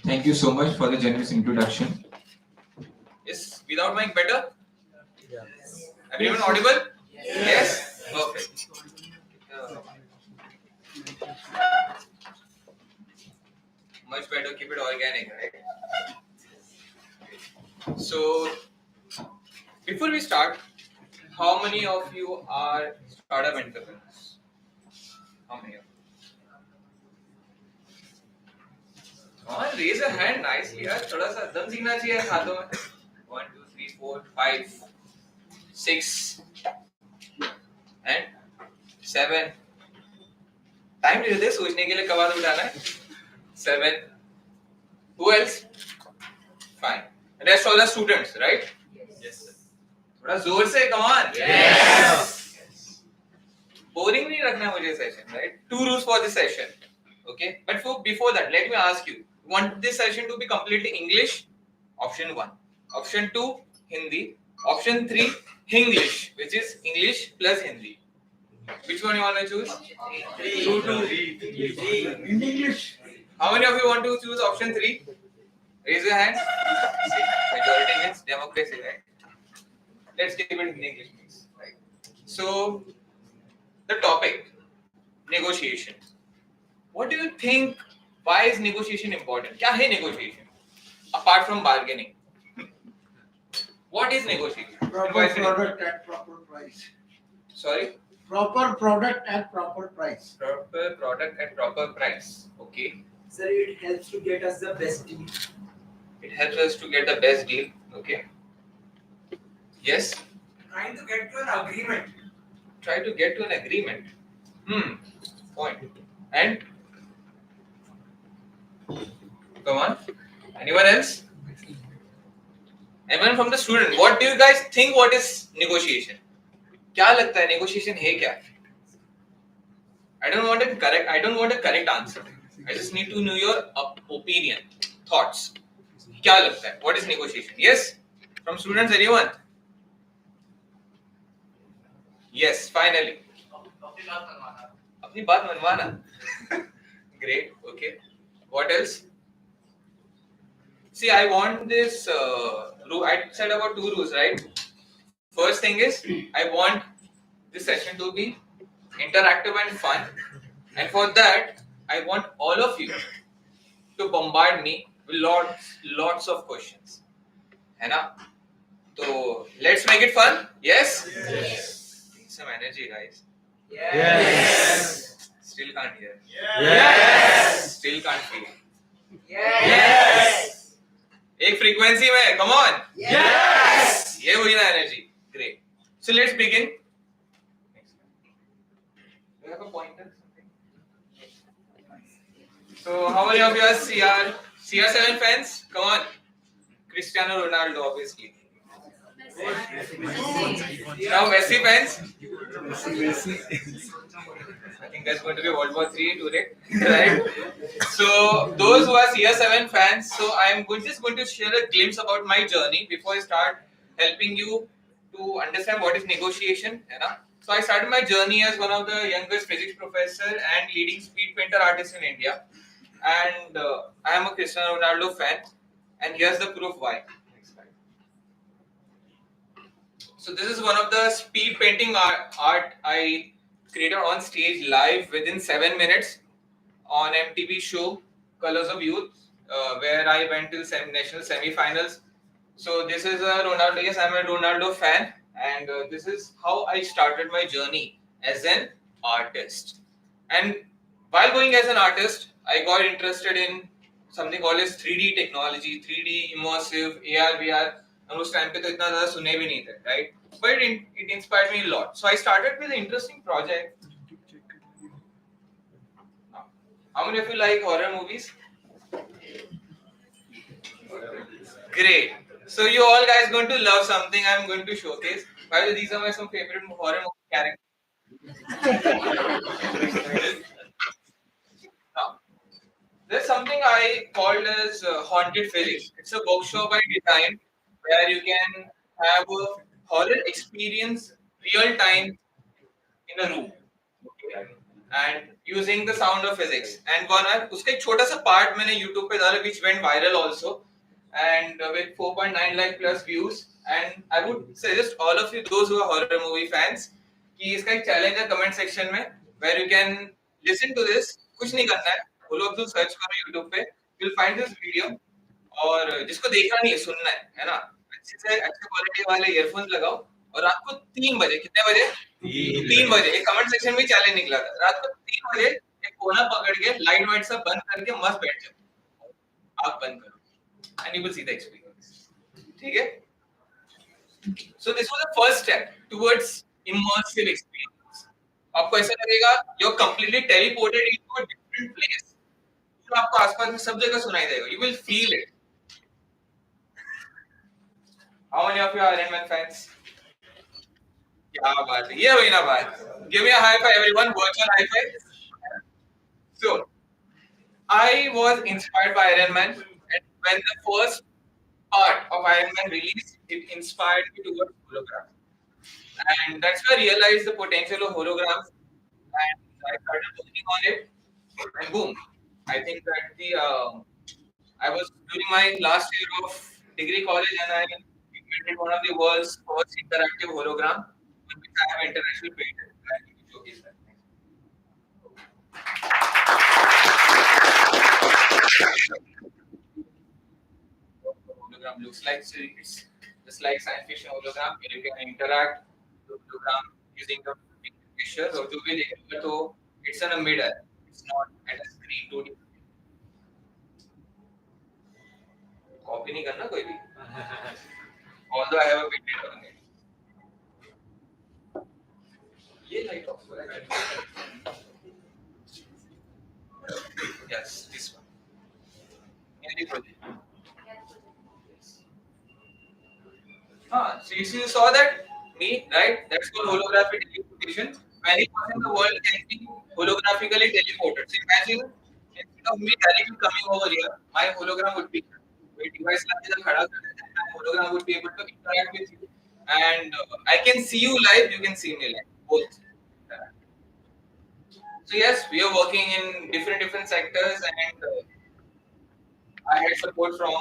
Thank you so much for the generous introduction. Is without mic better? Yes. Everyone audible? Yes? Perfect. Much better, keep it organic, right? So, before we start, how many of you are startup entrepreneurs? How many of you? Come on, raise a hand nicely, यार थोड़ा सा दम सीखना चाहिए हाथों में. 1, 2, 3, 4, 5, 6, and 7. Time नहीं देते सोचने के लिए कब हाथ उठाना है. 7. Who else? Fine. Rest all the students, right? Yes, sir. थोड़ा जोर से, come on. Yes. Boring नहीं रखना मुझे session, right? 2 rules for this session. Okay. But before that, let me ask you. Want this session to be completely English? Option 1. Option 2, Hindi. Option 3, Hinglish, which is English plus Hindi. Which one you want to choose? 3. In English. How many of you want to choose option 3? Raise your hand. Majority means democracy, right? Let's keep it in English, please. Right. So, the topic, negotiation. What do you think? Why is negotiation important? क्या है negotiation? Apart from bargaining, what is negotiation? Proper product at proper price. Sorry? Proper product at proper price. Proper product at proper price. Okay. Sir, it helps to get us the best deal. It helps us to get the best deal. Okay. Yes. Trying to get to an agreement. Try to get to an agreement. Point. And come on. Anyone else? Anyone from the student? What do you guys think? What is negotiation? क्या लगता है negotiation है क्या? I don't want a correct answer. I just need to know your opinion, thoughts. क्या लगता है? What is negotiation? Yes? From students, anyone? Yes, finally. अपनी बात मनवाना. Great. Okay. What else? See, I want this. I said about 2 rules, right? First thing is, I want this session to be interactive and fun, and for that, I want all of you to bombard me with lots of questions. है ना? So let's make it fun. Yes. Yes. Some energy, guys. Yes. Still can't hear. Yes. Still can't feel. Yes. एक frequency में, come on. Yes. ये हुई ना energy. Great. So let's begin. Do you have a pointer? So how many of you are CR7 fans? Come on. Cristiano Ronaldo, obviously. Now Messi fans. I think that's going to be World War III today, right? So those who are CR7 fans, so I'm just going to share a glimpse about my journey before I start helping you to understand what is negotiation. So I started my journey as one of the youngest physics professor and leading speed painter artist in India, and I am a Cristiano Ronaldo fan. And here's the proof why. Next slide. So this is one of the speed painting art I created on stage live within 7 minutes on MTV show Colors of Youth, where I went to national semi-finals. So this is a Ronaldo. Yes, I'm a Ronaldo fan, and this is how I started my journey as an artist. And while going as an artist, I got interested in something called as 3D technology, 3D immersive, AR, VR. And उस time पे तो इतना ज़्यादा सुने भी नहीं थे, right? But it inspired me a lot. So I started with an interesting project. How many of you like horror movies? Great. So you all guys going to love something I'm going to showcase. By the way, these are my some favorite horror movie characters. Now, there's something I called as haunted physics. It's a workshop I designed where you can have a horror experience real time in a room. Okay. and using the sound of physics. And one उसका एक छोटा सा part मैंने YouTube पे डाला which went viral also, and with 4.9 lakh plus views. And I would suggest all of you, those who are horror movie fans, कि इसका एक challenge है comment section में where you can listen to this. कुछ नहीं करना है, वो लोग तो search करो YouTube पे, you'll find this video. और जिसको देखना नहीं है सुनना है ना, अच्छे से अच्छे क्वालिटी वाले ईयरफोन्स लगाओ और रात को 3 बजे, कितने बजे? 3 बजे, एक कमेंट सेक्शन में चैलेंज निकला था, रात को 3 बजे एक कोना पकड़ के लाइट वाइट सब बंद करके मस्त बैठ जाओ, आप बंद करो and you will see the experience. ठीक है? So this was the first step towards immersive experience. आपको ऐसा लगेगा you are completely teleported into a different place. जो आपको आसपास में सब जगह सुनाई देगा, you will feel it. How many of you are Iron Man fans? क्या बात है, ये हुई ना बात. Give me a high five everyone, virtual high five. So, I was inspired by Iron Man, and when the first part of Iron Man released, it inspired me towards hologram. And that's why I realized the potential of holograms, and I started working on it, and boom, I think that I was during my last year of degree college, and I invented one of the world's first interactive hologram, which I have international patent. I need to showcase that. Hologram looks like, so it's just like science fiction hologram where you can interact with the hologram using the picture. So to be able to, it's in a mirror. It's not at a screen 2D. Copy नहीं करना कोई भी. Although I have a patent on it. ये light off हो रहा है. Yes, this one. Any project. So you saw that me, right? That's called holographic teleportation. Many people in the world can be holographically teleported. So imagine instead of me directly coming over here, my hologram would be my device my hologram would be able to interact with you, and I can see you live, you can see me live, both. So yes, we are working in different sectors, and I had support from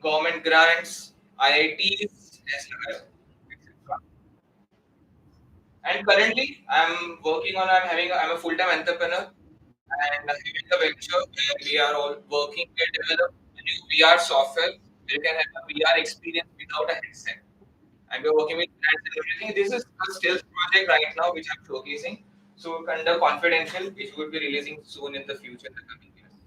government grants, IITs, etc. And currently, I'm a full-time entrepreneur, and I'm having a venture where we are all working to develop a new VR software where you can have a VR experience without a headset. And we're working with brands and everything. This is a stealth project right now, which I'm showcasing. So, under confidential, which will be releasing soon in the future, in the coming years.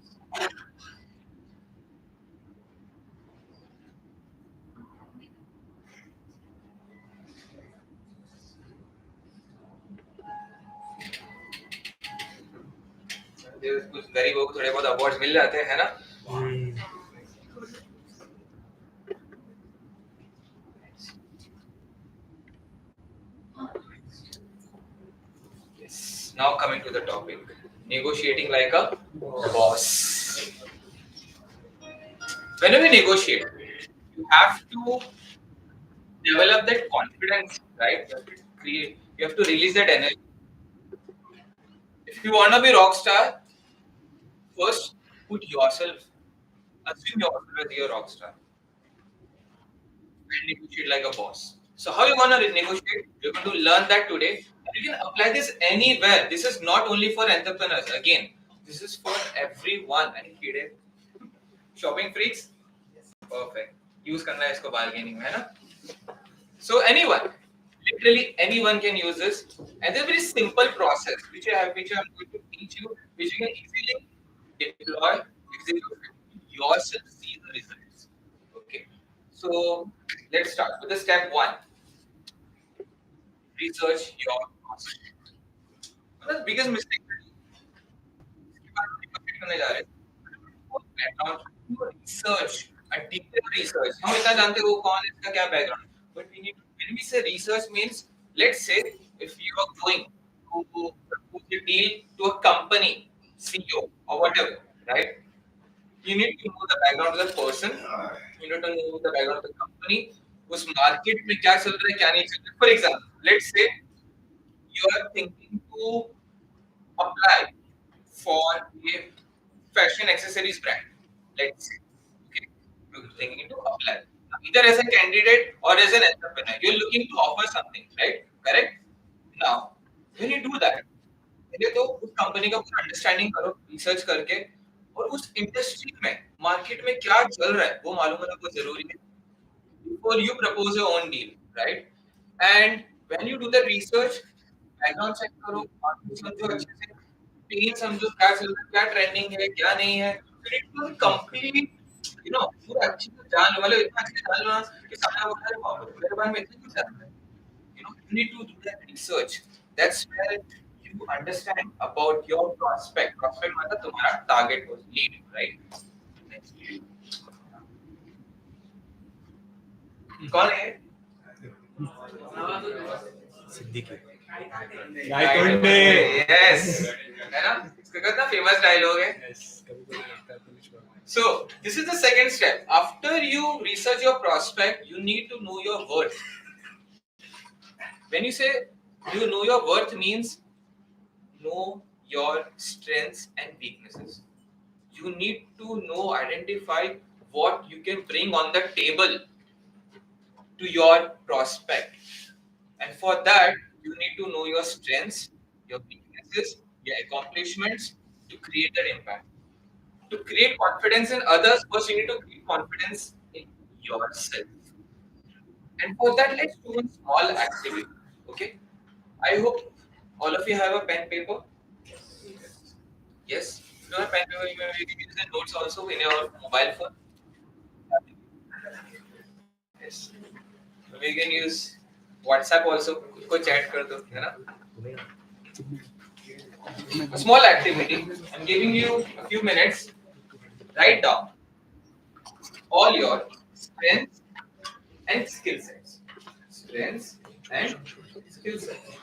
कुछ गरीबों को थोड़े बहुत awards मिल जाते हैं ना. Yes. Now coming to the topic, negotiating like a boss. Whenever you negotiate, you have to develop that confidence, right? You have to release that energy. If you want to be rock star, first assume yourself as your rock star, and negotiate like a boss. So how you want to negotiate? You're going to learn that today, and you can apply this anywhere. This is not only for entrepreneurs. Again, this is for everyone. Any kid? Shopping freaks? Perfect. Use करना है इसको bargaining में, है ना? So anyone, literally anyone can use this, and it's a very simple process which I'm going to teach you, which you can easily deploy, execute yourself, see the results. Okay. So let's start with the step 1. Research your concept. One of the biggest mistake research, a detailed research. हम इतना जानते हो कौन इसका क्या background. But when we say research means, let's say if you are going to propose a deal to a company CEO or whatever, right? You need to know the background of the person. You need to know the background of the company. उस market में क्या चल रहा है क्या नहीं चल रहा है. For example, let's say you are thinking to apply for a fashion accessories brand. Let's say, okay, you're thinking to apply either as a candidate or as an entrepreneur. You're looking to offer something, right? Correct? Now, when you do that, पहले तो उस company का पूरा understanding करो research करके और उस industry में मार्केट में क्या चल रहा है वो मालूम होना बहुत जरूरी है before you propose your own deal, right? And when you do the research, background check करो, market समझो अच्छे से, पेन समझो क्या चल रहा है, क्या ट्रेंडिंग है, क्या नहीं है, फिर it will complete, पूरा अच्छे से जान लो, मतलब इतना अच्छे से जान लो ना कि सामने वाला है बाप रे, मेरे बारे में इतना कुछ जानता है. You need to do that research. That's where you understand about your prospect. Prospect मतलब तुम्हारा target was lead, right? कौन है? Yes, है ना? इसका कितना famous dialogue है? So this is the second step. After you research your prospect, you need to know your worth. When you say you know your worth means know your strengths and weaknesses. You need to know, identify what you can bring on the table to your prospect. And for that, you need to know your strengths, your weaknesses, your accomplishments to create that impact. To create confidence in others, first you need to create confidence in yourself. And for that, let's do a small activity. Okay? I hope all of you have a pen paper. Yes. If you don't have pen paper, you can use the notes also in your mobile phone. Yes. We can use WhatsApp also. खुद को chat कर दो, है ना? A small activity. I'm giving you a few minutes. Write down all your strengths and skill sets. Strengths and skill sets.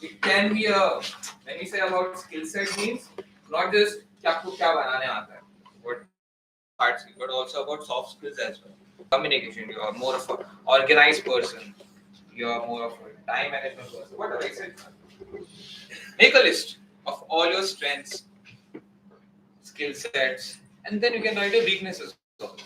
It can be when we say about skill set means not just क्या आपको क्या बनाने आता है, what hard skills, but also about soft skills as well. Communication, you are more of an organized person. You are more of a time management person. Whatever I said. Make a list of all your strengths, skill sets, and then you can write your weaknesses also.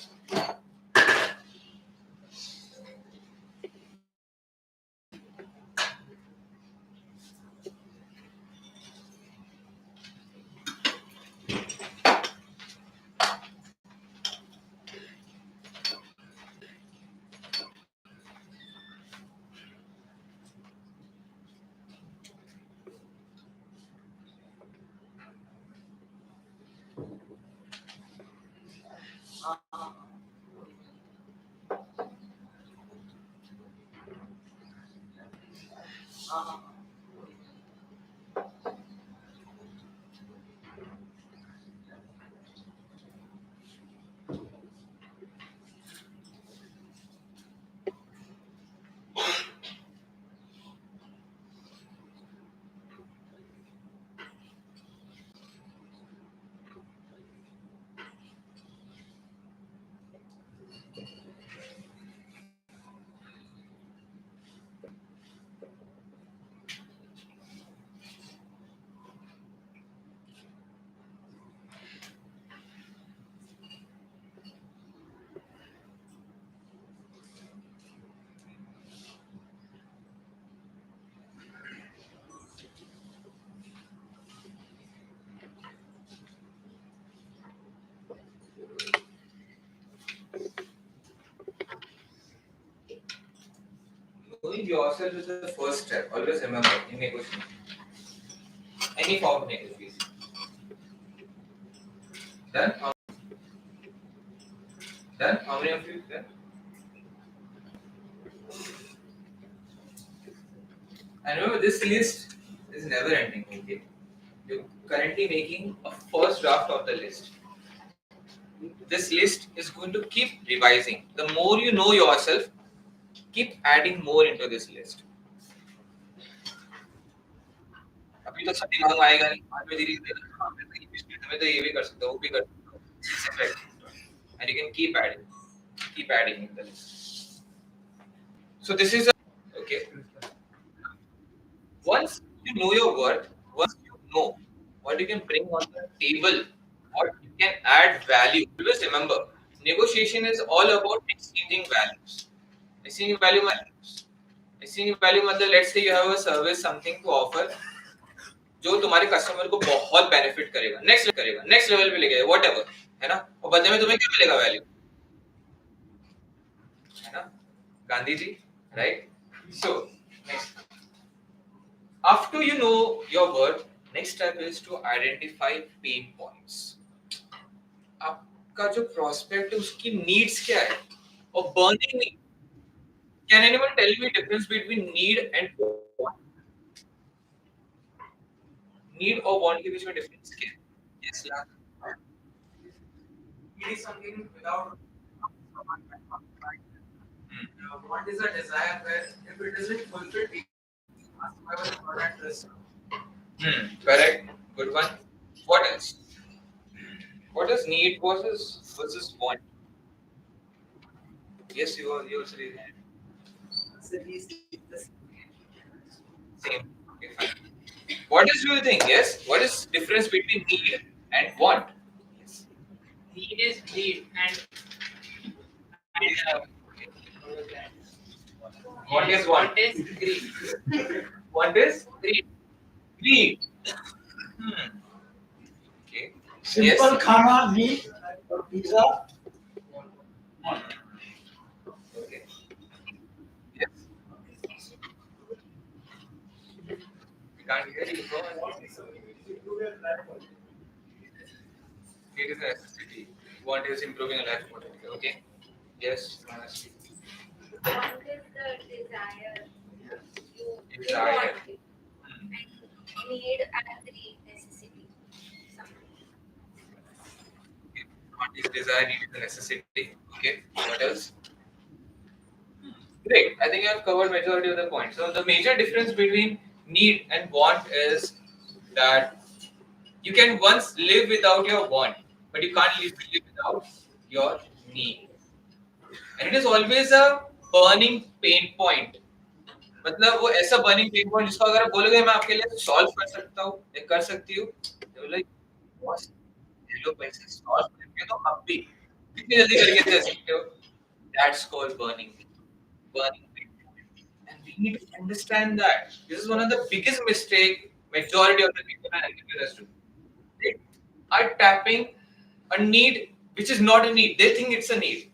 Knowing yourself is the first step. Always remember in negotiation. Any form of negotiation. Done? Done? How many of you done? And remember, this list is never ending. Okay? You're currently making a first draft of the list. This list is going to keep revising. The more you know yourself, keep adding more into this list. अभी तो सब दिमाग में आएगा नहीं, बाद में धीरे-धीरे हाँ मैं तो ये भी कर सकता हूँ, वो भी कर सकता हूँ. It's effective. And you can keep adding in the list. So this is okay. you know your worth, once you know what you can bring on the table, what you can add value, always remember, negotiation is all about exchanging values. Exchanging values. Exchanging value मतलब let's say you have a service, something to offer, जो तुम्हारे customer को बहुत benefit करेगा, next level पे ले जाएगा, whatever, है ना? और बदले में तुम्हें क्या मिलेगा वैल्यू, है ना? Gandhi ji, right? So next, after you know your worth, next step is to identify pain points. आपका जो prospect है उसकी needs क्या है और burning need. Can anyone tell me difference between need and want? Need और want के बीच में difference क्या है? Yes, Lal. It is something without what is a desire where if it doesn't fulfill it, why was the product risk? Correct. Good one. What else? What is need versus want? Yes, you are. You're saying So these the same. Okay, fine. What is do you think? Yes. What is difference between need and want? Yes. Need is need and What is want? want is greed. What is greed? Greed. Okay. Simple khana, meat, or pizza. Okay. Yes. We can't hear you. Go on. Need is a necessity. Want is improving a life quality. Okay. Yes. Honestly. Want is the desire. You Desire. want it. And need as the necessity. Something. Want is desire, need is a necessity. Okay. What else? Great. I think I have covered majority of the points. So the major difference between need and want is that you can once live without your want, but you can't live without your need. And it is always a burning pain point. मतलब वो ऐसा burning pain point जिसको अगर आप बोलोगे मैं आपके लिए solve कर सकता हूँ, या कर सकती हूँ, तो like boss, ये लो पैसे solve करके तो आप भी कितनी जल्दी करके दे सकते हो? That's called burning pain point. And we need to understand that. This is one of the biggest mistake majority of the people are entrepreneurs do. They are tapping a need which is not a need. They think it's a need.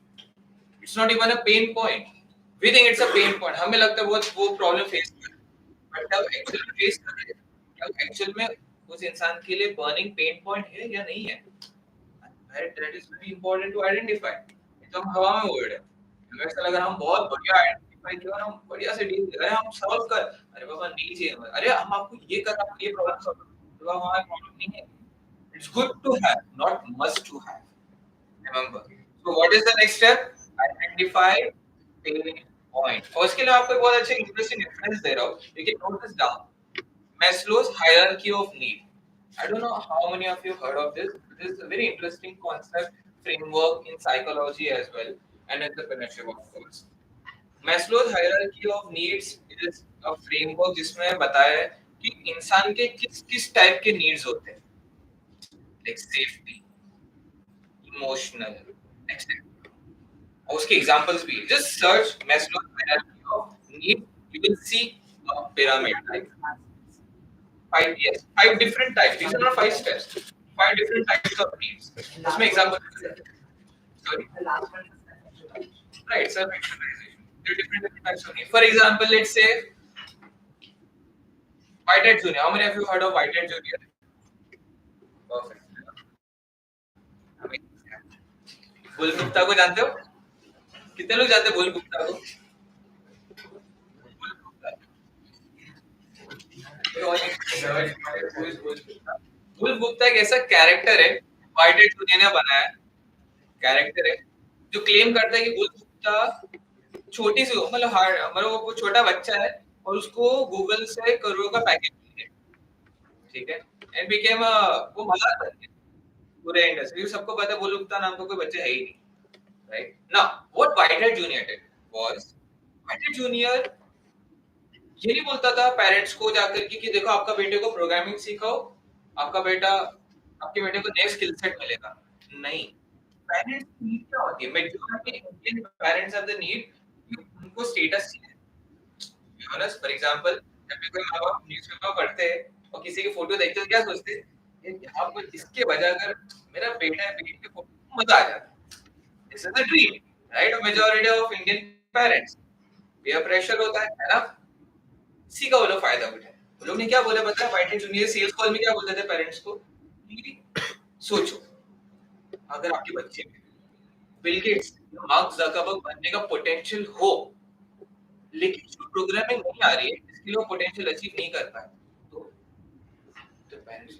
It's not even a pain point. We think it's a pain point. हमें लगता है वो problem face कर, but जब actual में face कर रहे हैं, जब actual में उस इंसान के लिए burning pain point है या नहीं है, that is very important to identify. तो हम हवा में उड़ रहे हैं. हमें ऐसा लगा हम बहुत बढ़िया identify किया और हम बढ़िया से deal कर रहे हैं, हम solve कर, अरे बाबा नहीं चाहिए, अरे हम आपको ये कर, आपको ये problem solve, तो बाबा हमारा problem नहीं है. It's good to have, not must to have. Remember. So what is the next step? Identify pain point. और उसके लिए आपको एक बहुत अच्छे interesting reference दे रहा हूँ. You can note this down. Maslow's hierarchy of need. I don't know how many of you heard of this. This is a very interesting concept, framework in psychology as well, and entrepreneurship of course. Maslow's hierarchy of needs is a framework जिसमें बताया है कि इंसान के किस type के needs होते हैं. Like safety, emotional, etc. और उसके examples भी. Just search Maslow's hierarchy of need. You will see a pyramid. Like five different types. These are not 5 steps. 5 different types of needs. उसमें example. Sorry. the last one is Right, self-actualization. There are different types of needs. For example, let's say Whitehead Junior. How many of you heard of Whitehead Junior? Perfect. Bull Gupta को जानते हो? कितने लोग जानते हैं bull Gupta को? Bull Gupta एक ऐसा कैरेक्टर है, व्हाइटेड जूनियर ने बनाया कैरेक्टर है, जो क्लेम करता है कि बुल गुप्ता छोटी सी मतलब वो छोटा बच्चा है और उसको गूगल से करोड़ों का पैकेज मिल गया, ठीक है, एंड बिकेम वो मजाक करते हैं पूरे इंडस्ट्री, सबको पता है बुल गुप्ता नाम का कोई बच्चा है ही नहीं, right? Now what Whited junior did was, Whited junior ये नहीं बोलता था पेरेंट्स को जाकर कि देखो आपका बेटे को प्रोग्रामिंग सिखाओ, आपके बेटे को नए स्किल सेट मिलेगा। नहीं, पेरेंट्स की नीड क्या होती है? Majority Indian parents have the need, उनको स्टेटस चाहिए। ऑनेस्ट, फॉर एग्जांपल जब भी कोई माँ बाप न्यूज़पेपर पढ़ते हैं और किसी की फोटो देखते हैं क्या सोचते हैं, ये यहाँ पर इसके वजह अगर मेरा बेटा है, बेटी की फोटो मजा आ जाता। This is the dream, right, of majority of Indian parents. Peer pressure होता है ना, इसी का वो लोग फायदा उठाए। वो लोग ने क्या बोला पता है, वाइट जूनियर सेल्स कॉल में क्या बोलते थे पेरेंट्स को? सोचो अगर आपके बच्चे में बिल गेट्स, मार्क ज़करबर्ग बनने का पोटेंशियल हो, लेकिन जो प्रोग्रामिंग नहीं आ रही है, इसके लिए वो पोटेंशियल अचीव नहीं कर पाए, तो पेरेंट्स,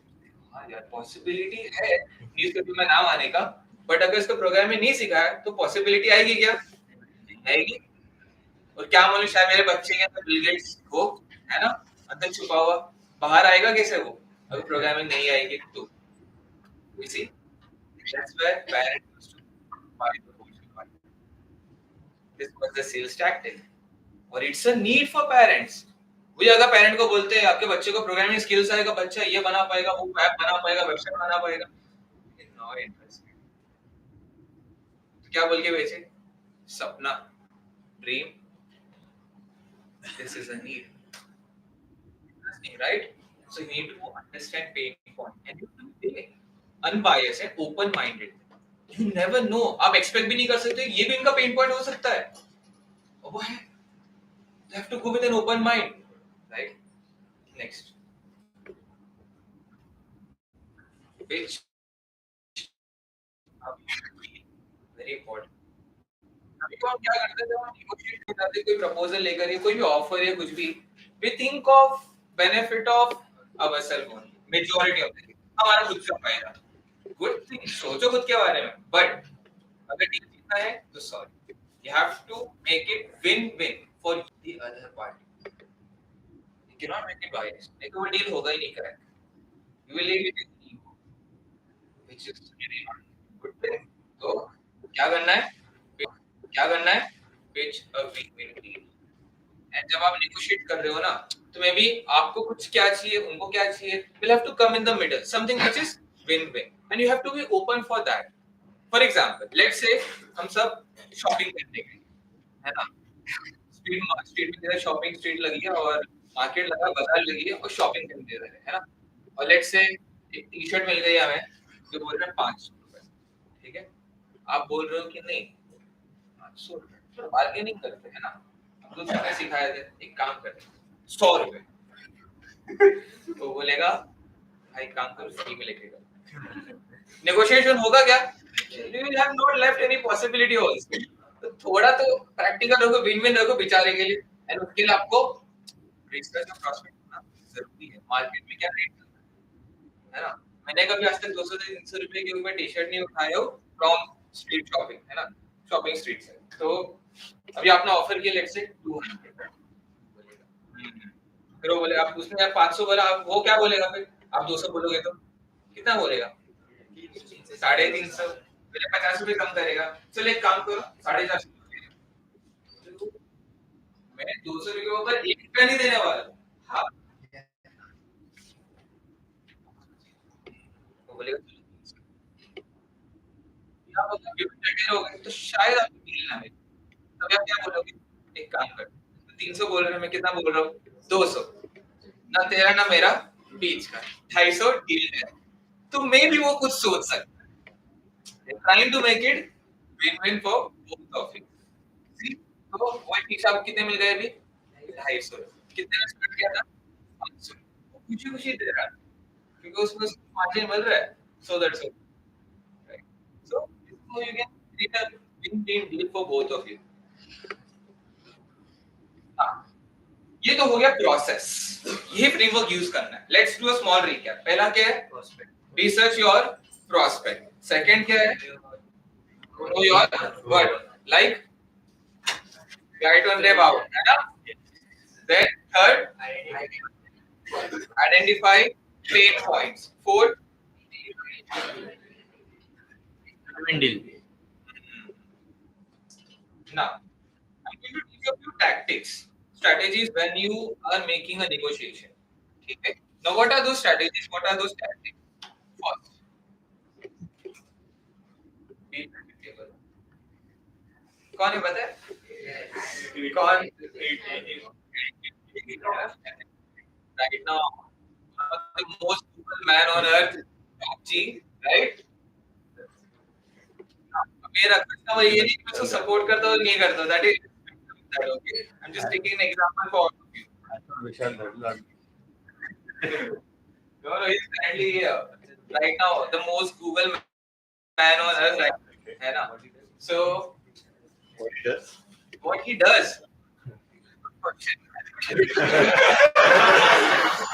हाँ यार पॉसिबिलिटी है न्यूज़पेपर में नाम आने का, बट अगर इसको प्रोग्रामिंग नहीं सिखाया तो पॉसिबिलिटी आएगी क्या? आएगी। और क्या मालूम शायद मेरे बच्चे के अंदर बिल गेट्स हो, है ना, अंदर छुपा हुआ, बाहर आएगा कैसे वो अगर प्रोग्रामिंग नहीं आएगी? तो you see, that's where parents used to buy the whole. This was the sales tactic, और it's a need for parents. वो अगर पेरेंट को बोलते हैं आपके बच्चे को प्रोग्रामिंग स्किल्स आएगा, बच्चा ये बना पाएगा, वो ऐप बना पाएगा, वेबसाइट बना पाएगा, नॉट इंटरेस्टेड। तो क्या बोल के बेचे? सपना, dream, this is a need. Right? So you need to understand pain point and you have to be unbiased and open minded. You never know, आप एक्सपेक्ट भी नहीं कर सकते ये भी इनका पेन पॉइंट हो सकता है, और वो है you have to go with an open mind, right? Next, which very important. अभी तो हम क्या करते हैं जब हम negotiate करते हैं कोई प्रपोजल लेकर या कोई भी ऑफर या कुछ भी, we think of benefit of ourselves only, majority of the time हमारा खुद का फायदा। गुड थिंग, सोचो खुद के बारे में, बट अगर डील जीतना है तो sorry, you have to make it win win for the other party. You can not make it bias, नहीं तो वो डील होगा ही नहीं correct. You will leave it in ego which is really not good thing. तो क्या करना है pitch a win win deal. And जब आप नेगोशिएट कर रहे हो ना, तो मे बी आपको कुछ क्या चाहिए, उनको क्या चाहिए, will have to come in the middle, something which is win win, and you have to be open for that. For example let's say हम सब शॉपिंग करने गए, है ना, स्ट्रीट में शॉपिंग स्ट्रीट लगी है और मार्केट लगा, बाजार लगी है और शॉपिंग करने रहे हैं, है ना, और लेट्स से एक टी शर्ट मिल गई हमें जो बोल रहे हैं 500 रुपए, ठीक है, आप बोल रहे हो कि नहीं 500 रुपए, तो बार्गेनिंग करते हैं ना, हम लोग सबने सिखाए थे एक काम करते 100 रुपए, तो बोलेगा भाई काम करो फ्री में लेके जाओ, नेगोशिएशन होगा क्या? You will have not left any possibility also. तो थोड़ा तो प्रैक्टिकल रखो, विन विन रखो बेचारे के लिए, एंड उसके लिए आपको रिसर्च और प्रॉस्पेक्ट करना जरूरी है। मार्केट में क्या रेट है ना, मैंने कभी आज तक 200 से 300 रुपए के ऊपर टी शर्ट नहीं उठाए हो फ्रॉम स्ट्रीट शॉपिंग, है ना, शॉपिंग स्ट्रीट से। तो अभी आपने ऑफर किया लेट्स से 200 बोलेगा, फिर वो बोले आप उसने यार 500 बोला, आप वो क्या बोलेगा, फिर आप 200 बोलोगे तो कितना बोलेगा? 350, पहले 50 रुपए कम करेगा, चलो एक काम करो 450, मैं 200 रुपए के ऊपर 1 रुपया नहीं देने वाला। हाँ, तो बोलेगा चलो आप अगर गिफ्ट देते रहोगे तो शायद आपको डील ना मिले, तब आप क्या बोलोगे? एक काम कर, 300 बोल रहे हैं, मैं कितना बोल रहा हूँ 200, ना तेरा ना मेरा, बीच का 250 डील है, तो मे भी वो कुछ सोच सकता है, trying to make it win-win for both of you. See? तो वो टी-शर्ट आपको कितने मिल गए अभी? 250, कितने में स्टार्ट किया था? 500, खुशी खुशी दे रहा है क्योंकि उसमें मार्जिन मिल रहा है, so that's it, right? So you can create a win-win deal for both of you. हाँ, ये तो हो गया प्रोसेस, ये फ्रेमवर्क यूज करना है। Let's do a small recap. पहला क्या है? Prospect, research your prospect. Second क्या है? Know your word, like write on them out, है ना। Then third, identify pain points. Fourth, Windle. now I'm going to give you a few tactics strategies when you are making a negotiation. Okay. Now, what are those strategies? What are those tactics? First, be predictable. कौन है पता है? कौन? Right now, the most stupid man on earth, G, right? मेरा कृष्णा भाई ये नहीं कि उसको सपोर्ट करता हो नहीं करता. That is that okay. I'm just taking an example for all of you. No, he's currently right now the most Google man on earth, right? है ना? So what he does?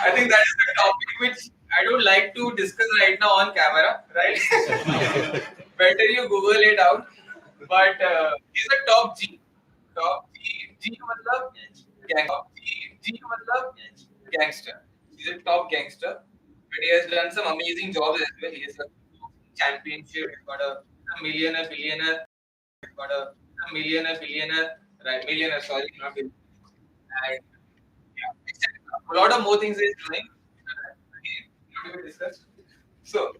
I think that is the topic which I don't like to discuss right now on camera, right? Better you Google it out. But he's a top G. Top G. G मतलब G मतलब gangster. He's a top gangster. But he has done some amazing jobs as well. He has a championship. He's got a millionaire, billionaire. He's got a millionaire, right? Millionaire, sorry, not billionaire. And yeah, a lot of more things he's doing. Again, not to be discussed. So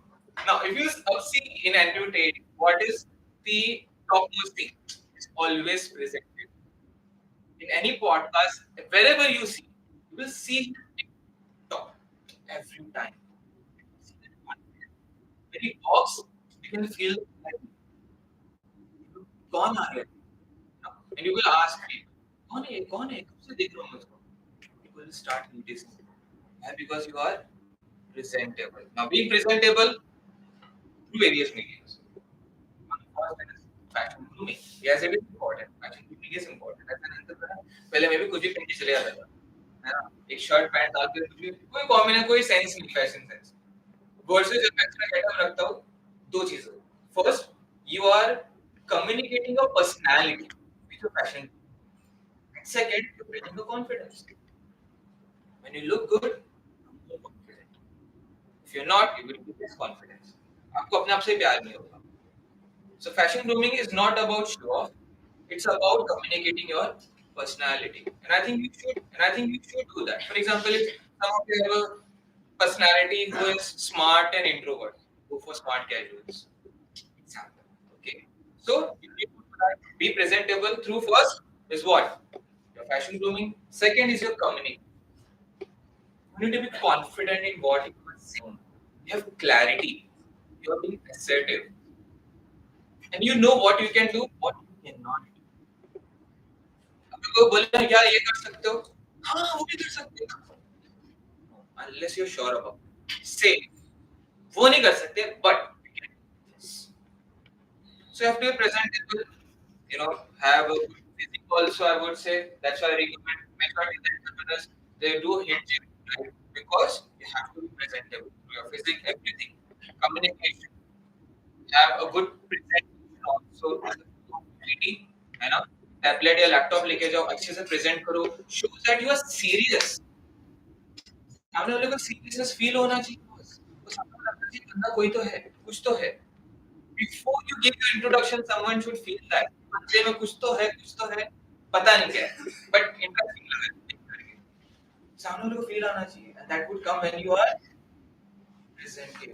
now, if you see in annotate, what is the topmost thing? It's always presented. In any podcast, wherever you see, you will see top every time. When he talks, you can feel like कौन आ रहा है? And you will ask me, कौन है? कौन है? कब से देख रहा हूँ मैं उसको? You will start noticing. Why? Because you are presentable. Now, being presentable through various mediums. Fashion grooming. Yes, it is important. Fashion grooming is important. As an entrepreneur, पहले मैं भी कुछ भी पहन के चले जाता था, है ना? एक शर्ट पैंट डाल के कुछ भी कोई कॉम्बिनेशन कोई सेंस नहीं फैशन सेंस. वर्सेस जब मैं अपना गेटअप रखता हूँ दो चीजें. First, you are communicating your personality with your fashion. And second, you're building your confidence. When you look good, you're confident. If you're not, you will be less confidence. आपको अपने आप से प्यार नहीं होगा. So fashion grooming is not about show off. It's about communicating your personality. And I think you should do that. For example, if some of you have a personality who is smart and introvert, go for smart casuals. Example. Okay. So you need to do that. Be presentable through first is what? Your fashion grooming. Second is your communication. You need to be confident in what you are saying. You have clarity. You are being assertive. And you know what you can do, what you cannot do. आपको बोले क्या ये कर सकते हो? हाँ वो भी कर सकते हो. Unless you're sure about it. Say वो नहीं कर सकते, but you can. So you have to be presentable. You know, have a good physique also. I would say that's why I recommend majority of the entrepreneurs they do hit gym, right? Because you have to be presentable. Your physique, everything, communication. Have a good presentation also. है ना? Tablet या laptop लेके जाओ, अच्छे से present करो, shows that you are serious. सामने वाले को सीरियसनेस फील होना चाहिए. तो सामने वाला लगता है बंदा कोई तो है, कुछ तो है. Before you give your introduction, someone should feel that बंदे में कुछ तो है, पता नहीं क्या है, but interesting लग रहा है. सामने वाले को फील आना चाहिए, and that would come when you are presenting.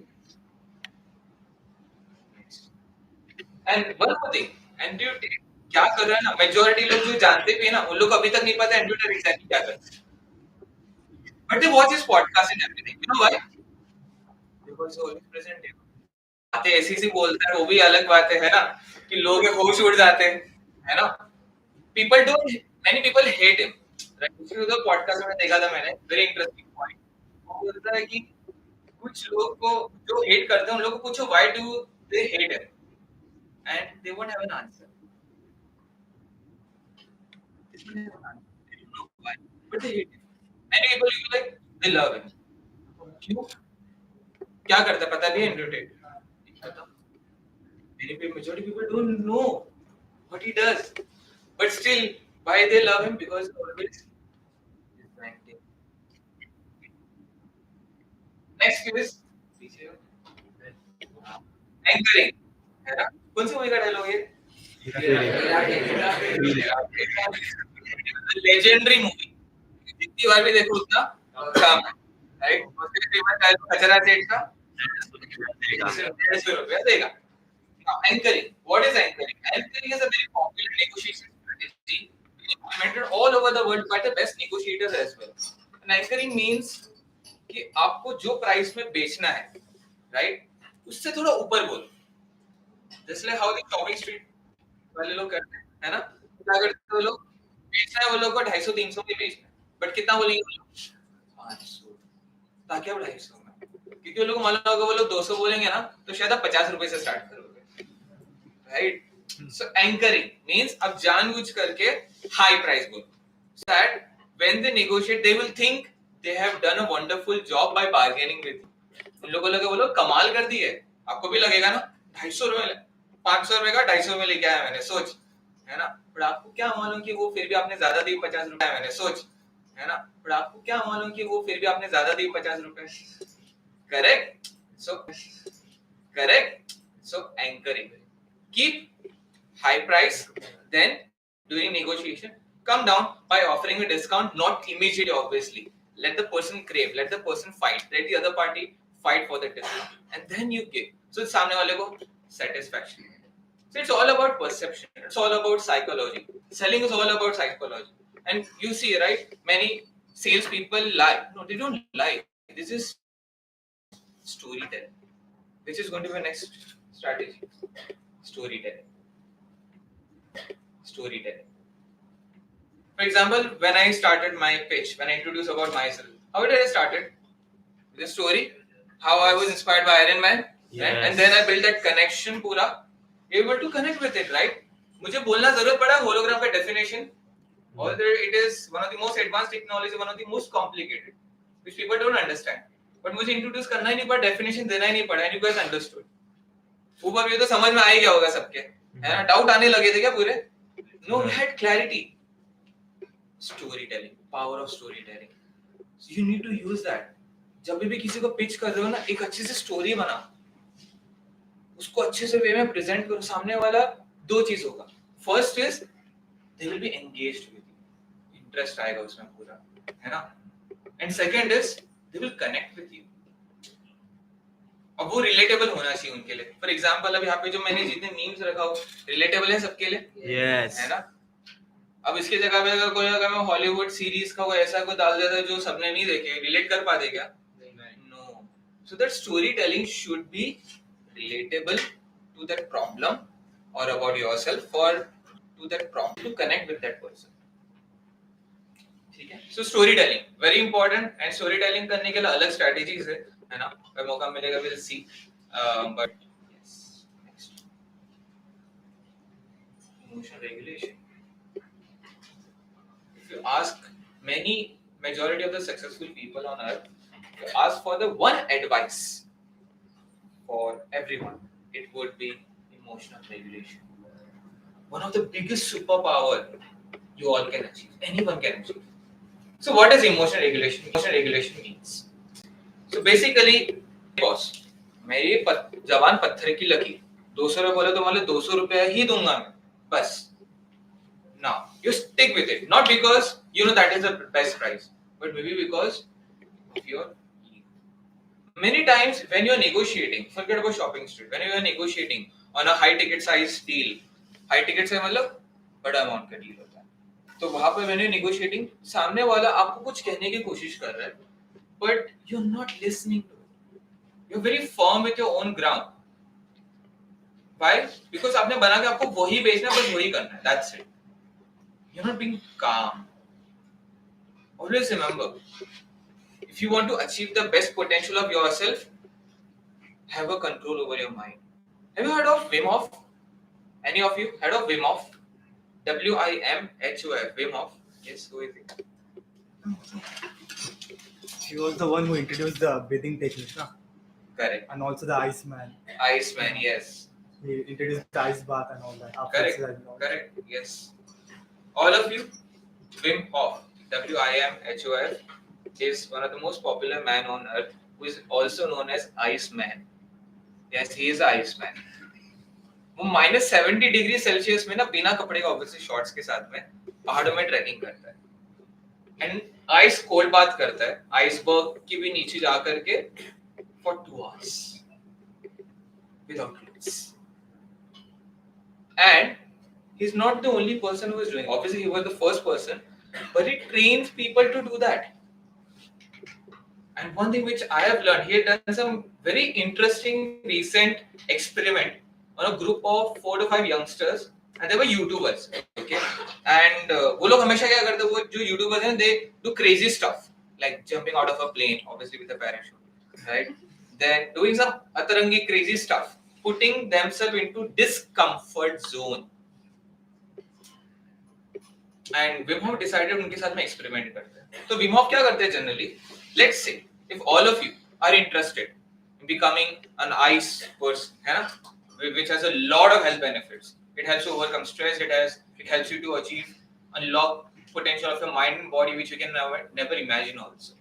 And one more thing, annotate क्या कर रहा है ना, मेजॉरिटी लोग जो जानते भी है ना, उन लोग को अभी तक नहीं पता एंड्यूटर एग्जैक्टली क्या करता है. But they watch his podcast and everything. You know why? Because he always presentable. बातें ऐसी सी बोलता है, वो भी अलग बात है ना, कि लोग होश उड़ जाते हैं, है ना? People don't, many people hate him, right? उसी उधर पॉडकास्ट में देखा था मैंने, वेरी इंटरेस्टिंग पॉइंट. वो बोलता है कि कुछ लोग को जो हेट करते हैं उन लोगों को पूछो why do they hate him, and they won't have an answer. But they hate him. Many people you like they love him. क्यों? क्या करता है पता भी है entertain. Many people, majority people don't know what he does. But still, why they love him? Because always presenting. Next is anchoring. है ना? कौन सी मूवी का डायलॉग है? लेजेंडरी मूवी, जितनी बार भी देखो उतना कम है, राइट? उसके कीमत खचरा सेठ का 150 रुपया देगा. Now, anchoring. What is anchoring? Anchoring is a very popular negotiation strategy implemented all over the world by the best negotiators as well. And anchoring means कि आपको जो प्राइस में बेचना है, राइट, उससे थोड़ा ऊपर बोलो. Just like how the shopping street वाले लोग करते हैं, है ना? क्या करते हैं वो लोग? बेचना है वो लोग को 250-300 में बेचना है, बट कितना बोलेंगे वो लोग? 500. ताकि आप 250 में, क्योंकि वो लोग को मालूम होगा वो लोग 200 बोलेंगे ना, तो शायद आप 50 रुपए से स्टार्ट करोगे, राइट? So anchoring means आप जानबूझ करके high price बोलो, so that when they negotiate they will think they have done a wonderful job by bargaining with you. उन लोगों को लगे वो लोग कमाल कर दी है, आपको भी लगेगा ना 250 रुपए, 500 रुपए का 250 में लेके आया मैंने, सोच, है ना? पर आपको क्या मालूम कि वो फिर भी आपने ज्यादा दी 50 रुपए, मैंने सोच, है ना? पर आपको क्या मालूम कि वो फिर भी आपने ज्यादा दी 50 रुपए. Correct? So anchoring, keep high price, then during negotiation come down by offering a discount, not immediately obviously. Let the person crave, let the person fight, let the other party fight for the discount, and then you give. So सामने वाले को satisfaction. So it's all about perception, it's all about psychology. Selling is all about psychology. And you see, right, many sales people lie. No, they don't lie. This is storytelling, which is going to be the next strategy. Storytelling. For example, when I started my pitch, when I introduced about myself, how did I started? With a story, how I was inspired by Iron Man, right? And then I built that connection पूरा, able to connect with it, right? मुझे बोलना जरूरत पड़ा hologram का definition, although it is one of the most advanced technology, one of the most complicated, which people don't understand. But मुझे introduce करना ही नहीं पड़ा, definition देना ही नहीं पड़ा, and you guys understood. ऊपर भी तो समझ में आ ही गया होगा सबके, है ना? डाउट आने लगे थे क्या पूरे? No, we had clarity. Storytelling, power of storytelling. So you need to use that. जब भी किसी को पिच कर रहे हो ना, एक अच्छी सी स्टोरी बनाओ, उसको अच्छे से वे में प्रेजेंट करो. सामने वाला दो चीज होगा. First is they will be engaged with you, interest आएगा उसमें पूरा, है ना? And second is they will connect with you. अब वो रिलेटेबल होना चाहिए उनके लिए. फॉर एग्जांपल, अब यहाँ पे जो मैंने जितने मीम्स रखा हो, रिलेटेबल है सबके लिए, Yes. है ना? अब इसके जगह पे अगर कोई अगर मैं हॉलीवुड सीरीज का कोई ऐसा कोई डाल देता जो सबने नहीं देखे, रिलेट कर पाते क्या? No. So that story telling should be relatable to that problem और अबाउट योरसेल्फ, और to that problem, to connect with that person. ठीक है? So story telling very important, and story telling करने के लिए अलग स्ट्रेटजीज है ना? अगर मौका मिलेगा will see. But yes, next, emotion regulation. If you ask majority of the successful people on earth, you ask for the one advice for everyone, it would be emotional regulation. One of the biggest superpower you all can achieve, anyone can achieve. So what is emotional regulation? Emotional regulation means, so basically, boss, मेरी जवान पत्थर की लकीर, 200 रुपए बोले तो मान लो 200 रुपया ही दूंगा मैं, बस. Now you stick with it, not because you know that is the best price, but maybe because of your ego. Many times when you are negotiating, forget about shopping street, when you are negotiating on a high ticket size deal, high ticket से मतलब बड़ा amount का deal होता है, तो वहाँ पे when you are negotiating, सामने वाला आपको कुछ कहने की कोशिश कर रहा है, but you are not listening to it. You are very firm with your own ground. Why? Because आपने बना के आपको वही बेचना, बस वही करना है, that's it. You're not being calm. Always remember, if you want to achieve the best potential of yourself, have a control over your mind. Have you heard of Wim Hof? Any of you heard of Wim Hof? WIMHOF, Wim Hof. Yes, who is it? He was the one who introduced the breathing technique, na? Correct. And also the Iceman. Iceman, yes. He introduced the ice bath and all that. Correct. Yes. All of you, Wim Hof, WIMHOF, is one of the most popular man on earth, who is also known as Iceman. Yes, he is the Iceman. वो -70 degree Celsius में ना बिना कपड़े का, obviously shorts के साथ में, पहाड़ों में ट्रैकिंग करता है एंड आइस कोल्ड बात करता है आइसबर्ग की भी नीचे जा करके for 2 hours without clothes. And he's not the only person who is doing. Obviously, he was the first person, but he trains people to do that. And one thing which I have learned, he had done some very interesting recent experiment on a group of 4 to 5 youngsters, and they were YouTubers. Okay, and वो लोग हमेशा क्या करते हैं, वो जो YouTubers हैं, they do crazy stuff like jumping out of a plane, obviously with a parachute, right? Then doing some atarangi crazy stuff, putting themselves into discomfort zone. And Wim Hof decided उनके साथ में experiment करते हैं. तो Wim Hof क्या करते हैं generally? Let's say if all of you are interested in becoming an ice person, है ना? Which has a lot of health benefits. It helps you overcome stress. It helps you to achieve, unlock potential of your mind and body, which you can never imagine also.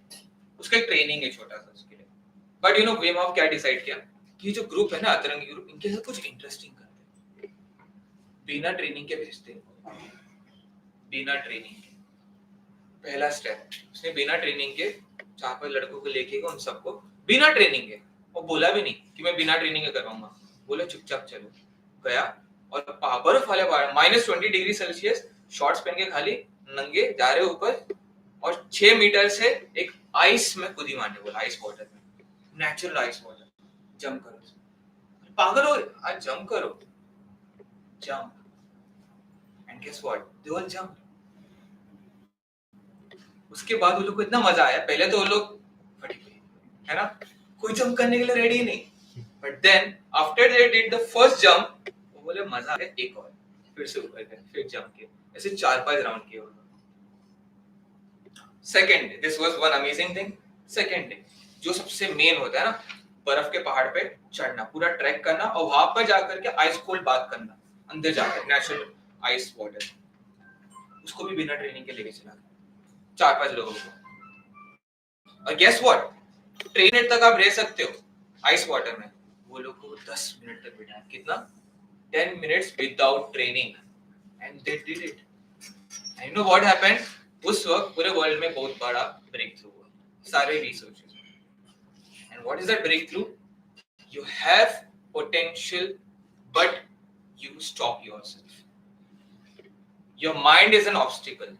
उसका एक training है छोटा सा उसके लिए. But you know, Wim Hof क्या decide किया कि ये जो group है ना अतरंगी ग्रुप, इनके साथ कुछ interesting करते हैं. बिना ट्रेनिंग के भेजते हैं. बिना ट्रेनिंग के पहला स्टेप उसने बिना ट्रेनिंग के 4-5 लड़कों को लेके गया उन सबको बिना ट्रेनिंग के और बोला भी नहीं कि मैं बिना ट्रेनिंग के करवाऊंगा बोला चुपचाप चलो गया और बर्फ वाले -20 डिग्री सेल्सियस शॉर्ट्स पहन के खाली नंगे जा रहे ऊपर और 6 मीटर से एक आइस में कूदी मारने बोला आइस वाटर में नेचुरल आइस वाटर जंप करो पागल हो आज जंप करो jump and guess what they all jump उसके बाद वो लोग को इतना मजा आया पहले तो वो लोग फट गए है ना कोई जंप करने के लिए रेडी ही नहीं but then after they did the first jump वो बोले मजा आ गया एक और फिर से ऊपर गए फिर जंप किए ऐसे 4-5 राउंड किए वो लोग second day this was one amazing thing second day जो सबसे मेन होता है ना बर्फ के पहाड़ पे चढ़ना पूरा ट्रैक करना और वहां पर जाकर के आइस कोल्ड बात करना अंदर जाकर नेचुरल आइस वाटर उसको भी बिना ट्रेनिंग के लेके चला 4-5 लोगों को और गेस व्हाट ट्रेन मिनट तक आप रह सकते हो आइस वाटर में वो लोग को 10 मिनट तक बिठाया कितना 10 minutes without training and they did it and you know what happened उस वक्त पूरे वर्ल्ड में बहुत बड़ा ब्रेक थ्रू हुआ सारे researchers and what is that breakthrough you have potential but you stop yourself. Your mind is an obstacle.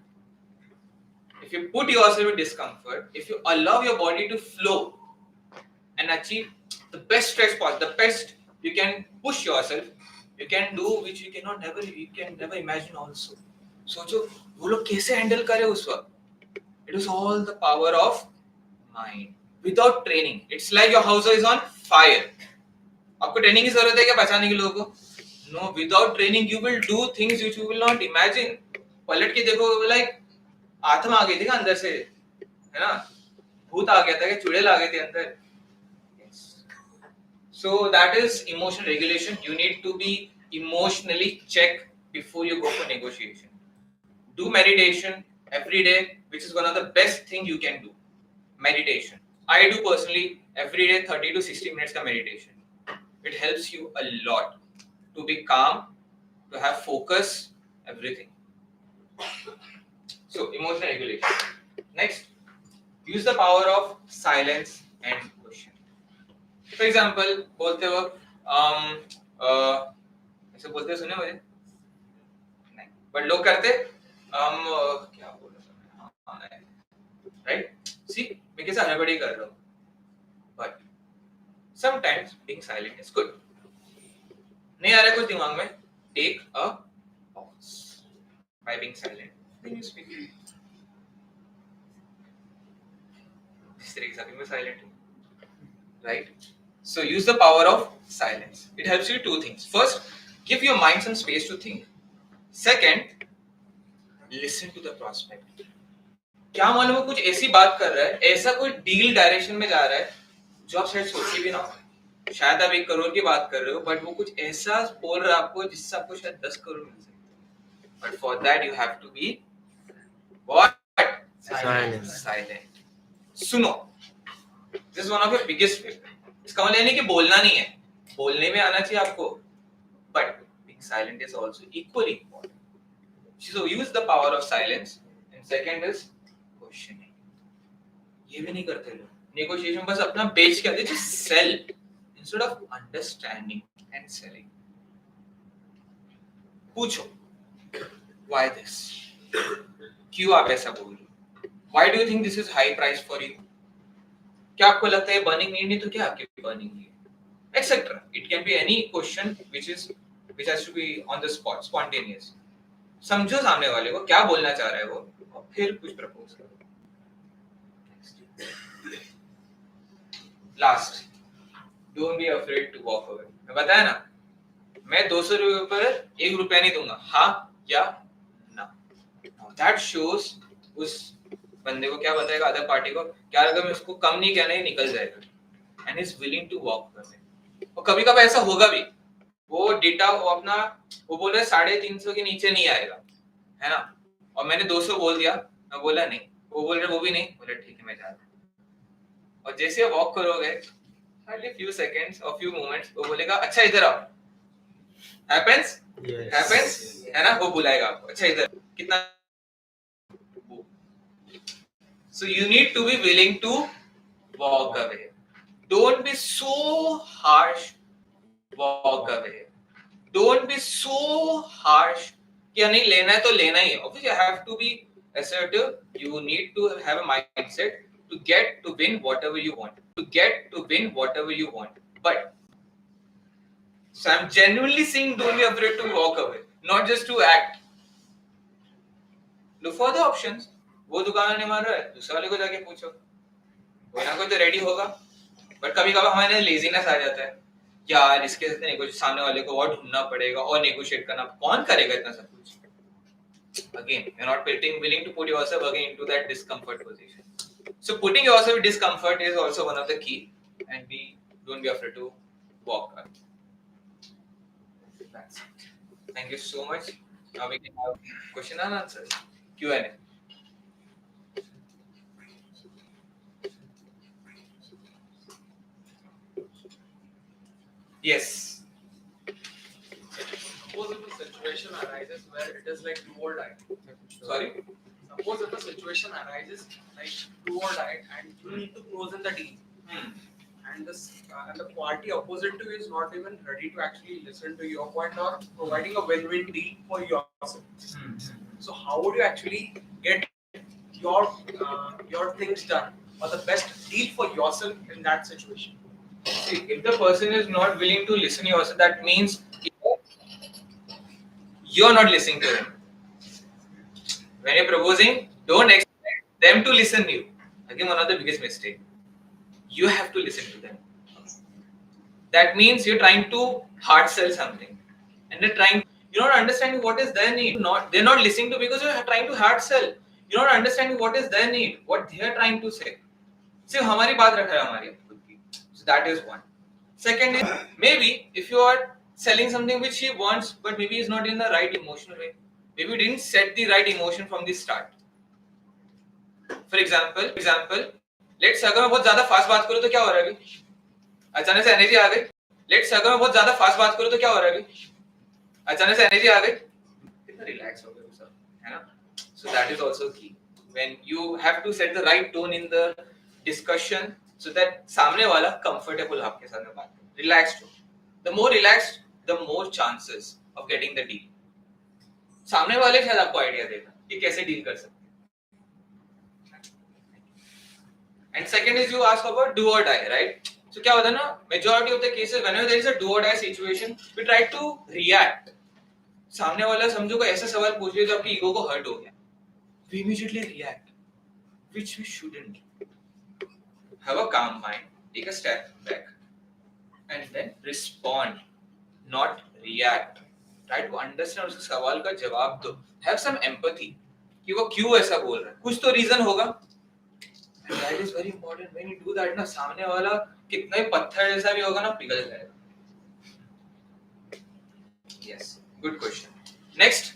If you put yourself in discomfort, if you allow your body to flow and achieve the best stretch possible, the best you can push yourself, you can do which you can never imagine also. सोचो वो लोग कैसे handle करे उस वक्त. It was all the power of mind. Without training, it's like your house is on fire. आपको training की जरूरत है क्या बचाने के लोगों को? No, without training you will do things which you will not imagine. पलट के देखो like आत्मा आ गई थी अंदर से है ना भूत आ गया था कि चुड़ैल आ गए थे अंदर. So that is emotion regulation. You need to be emotionally checked before you go for negotiation. Do meditation every day, which is one of the best thing you can do. Meditation. I do personally every day 30 to 60 minutes का meditation. It helps you a lot to be calm, to have focus, everything. So emotional regulation. Next, use the power of silence and question. For example, बोलते वक्त ऐसे बोलते सुने मुझे नहीं but लोग करते क्या बोल रहा हूँ राइट सी मैं कैसे हड़बड़ी कर रहा हूँ but sometimes being silent is good. नहीं आ रहा कुछ दिमाग में take a pause by being silent then you speak. इस तरीके से मैं silent हूँ right. So use the power of silence. It helps you do 2 things. First, give your mind some space to think. Second, listen to the prospect. क्या मालूम है कुछ ऐसी बात कर रहा है ऐसा कोई डील डायरेक्शन में जा रहा है जो आप शायद सोची भी ना हो. शायद आप 1 करोड़ की बात कर रहे हो बट वो कुछ ऐसा बोल रहा है आपको जिससे आपको शायद 10 करोड़ मिल सकते हैं. But for that you have to be what silent. सुनो this is one of your biggest failure. इसका मतलब नहीं कि बोलना नहीं है बोलने में आना चाहिए आपको but being silent is also equally important. So use the power of silence. And second is questioning. ये भी नहीं करते लोग. Negotiation बस अपना बेच के आते, just sell instead of understanding and selling. पूछो, why this? क्यों आप ऐसा बोल रहे हो? Why do you think this is high price for you? क्या आपको लगता है burning need नहीं तो क्या आपके burning need? Etc. It can be any question which has to be on the spot, spontaneous. समझो सामने वाले को क्या बोलना चाह रहा है वो और फिर कुछ प्रपोज करो. Last, don't be afraid to walk away. मैं बताया ना, मैं 200 रुपए पर 1 रुपया नहीं दूंगा, हाँ या ना. That shows उस बंदे को क्या बताएगा अदर पार्टी को, क्या अगर मैं उसको कम नहीं कहना ही निकल जाएगा. And is willing to walk away. और कभी कभी ऐसा होगा भी, वो डेटा वो अपना वो बोल रहा है 350 के नीचे नहीं आएगा, है ना, और मैंने 200 बोल दिया, मैं बोला नहीं, वो बोल रहे वो भी नहीं, बोले ठीक है मैं जा रहा हूँ. और जैसे वॉक करोगे हार्डली फ्यू सेकंड्स और फ्यू मोमेंट्स वो बोलेगा अच्छा इधर आओ. हैपेंस है ना, वो बुलाएगा आपको अच्छा इधर कितना. So you need to be willing to walk away. Don't be so harsh. Walk away. Don't be so harsh कि नहीं लेना है तो लेना ही है. Obviously you have to be assertive. You need to have a mindset to get to win whatever you want. But so I'm genuinely saying don't be afraid to walk away, not just to act. Look for the options. वो दुकान नहीं मार रहा है, दूसरे वाले को जाके पूछो, कोई ना कोई तो रेडी होगा. बट कभी कभी हमारे लेजीनेस आ जाता है, यार इसके साथ नेगोशिएट, सामने वाले को और ढूंढना पड़ेगा और नेगोशिएट करना, कौन करेगा इतना सब कुछ. Again, you're not willing to put yourself again into that discomfort position. So putting yourself in discomfort is also one of the key, and don't be afraid to walk out. That's it. Thank you so much. Now we can have question and answers. Q&A. Yes. Suppose if a situation arises where it is like do or die. Sorry? Suppose if a situation arises like do or die and you need to close in the deal. And the party opposite to you is not even ready to actually listen to your point or providing a win-win deal for yourself. So how would you actually get your things done or the best deal for yourself in that situation? See, if the person is not willing to listen to yourself, that means you're not listening to them. When you're proposing, don't expect them to listen to you. Again, one of the biggest mistakes. You have to listen to them. That means you're trying to hard sell something, and you're not understanding what is their need. They're not listening to because you're trying to hard sell. You're not understanding what is their need, what they're trying to say. सिर्फ हमारी बात रख रहा है हमारी खुद की. So that is one. Second is maybe if you are selling something which he wants, but maybe he's not in the right emotional way. Maybe you didn't set the right emotion from the start. For example, let's अगर मैं बहुत ज्यादा fast बात करूँ तो क्या हो रहा है अभी? अचानक से एनर्जी आ गई. Let's अगर मैं बहुत ज्यादा फास्ट बात करूँ तो क्या हो रहा है अभी? अचानक से एनर्जी आ गई. कितना रिलैक्स हो गया वो सब, है ना? So that is also key. When you have to set the right tone in the discussion so that सामने वाला comfortable आपके साथ में बात करे, relaxed हो. The more relaxed, the more chances of getting the deal. सामने वाले शायद आपको आइडिया देगा कि कैसे डील कर सकते हैं. And second is you ask about do or die, right? So क्या होता है ना, majority of the cases whenever there is a do or die situation, we try to react. सामने वाला समझो कोई ऐसा सवाल पूछ लिया जो आपकी ईगो को हर्ट हो गया, we immediately react, which we shouldn't. Have a calm mind, take a step back, and then respond, not react. Try to understand उसके सवाल का जवाब दो. Have some empathy कि वो क्यों ऐसा बोल रहा है, कुछ तो reason होगा. And that is very important. When you do that ना, सामने वाला कितना ही पत्थर जैसा भी होगा ना, पिघल जाएगा. Yes, good question. Next.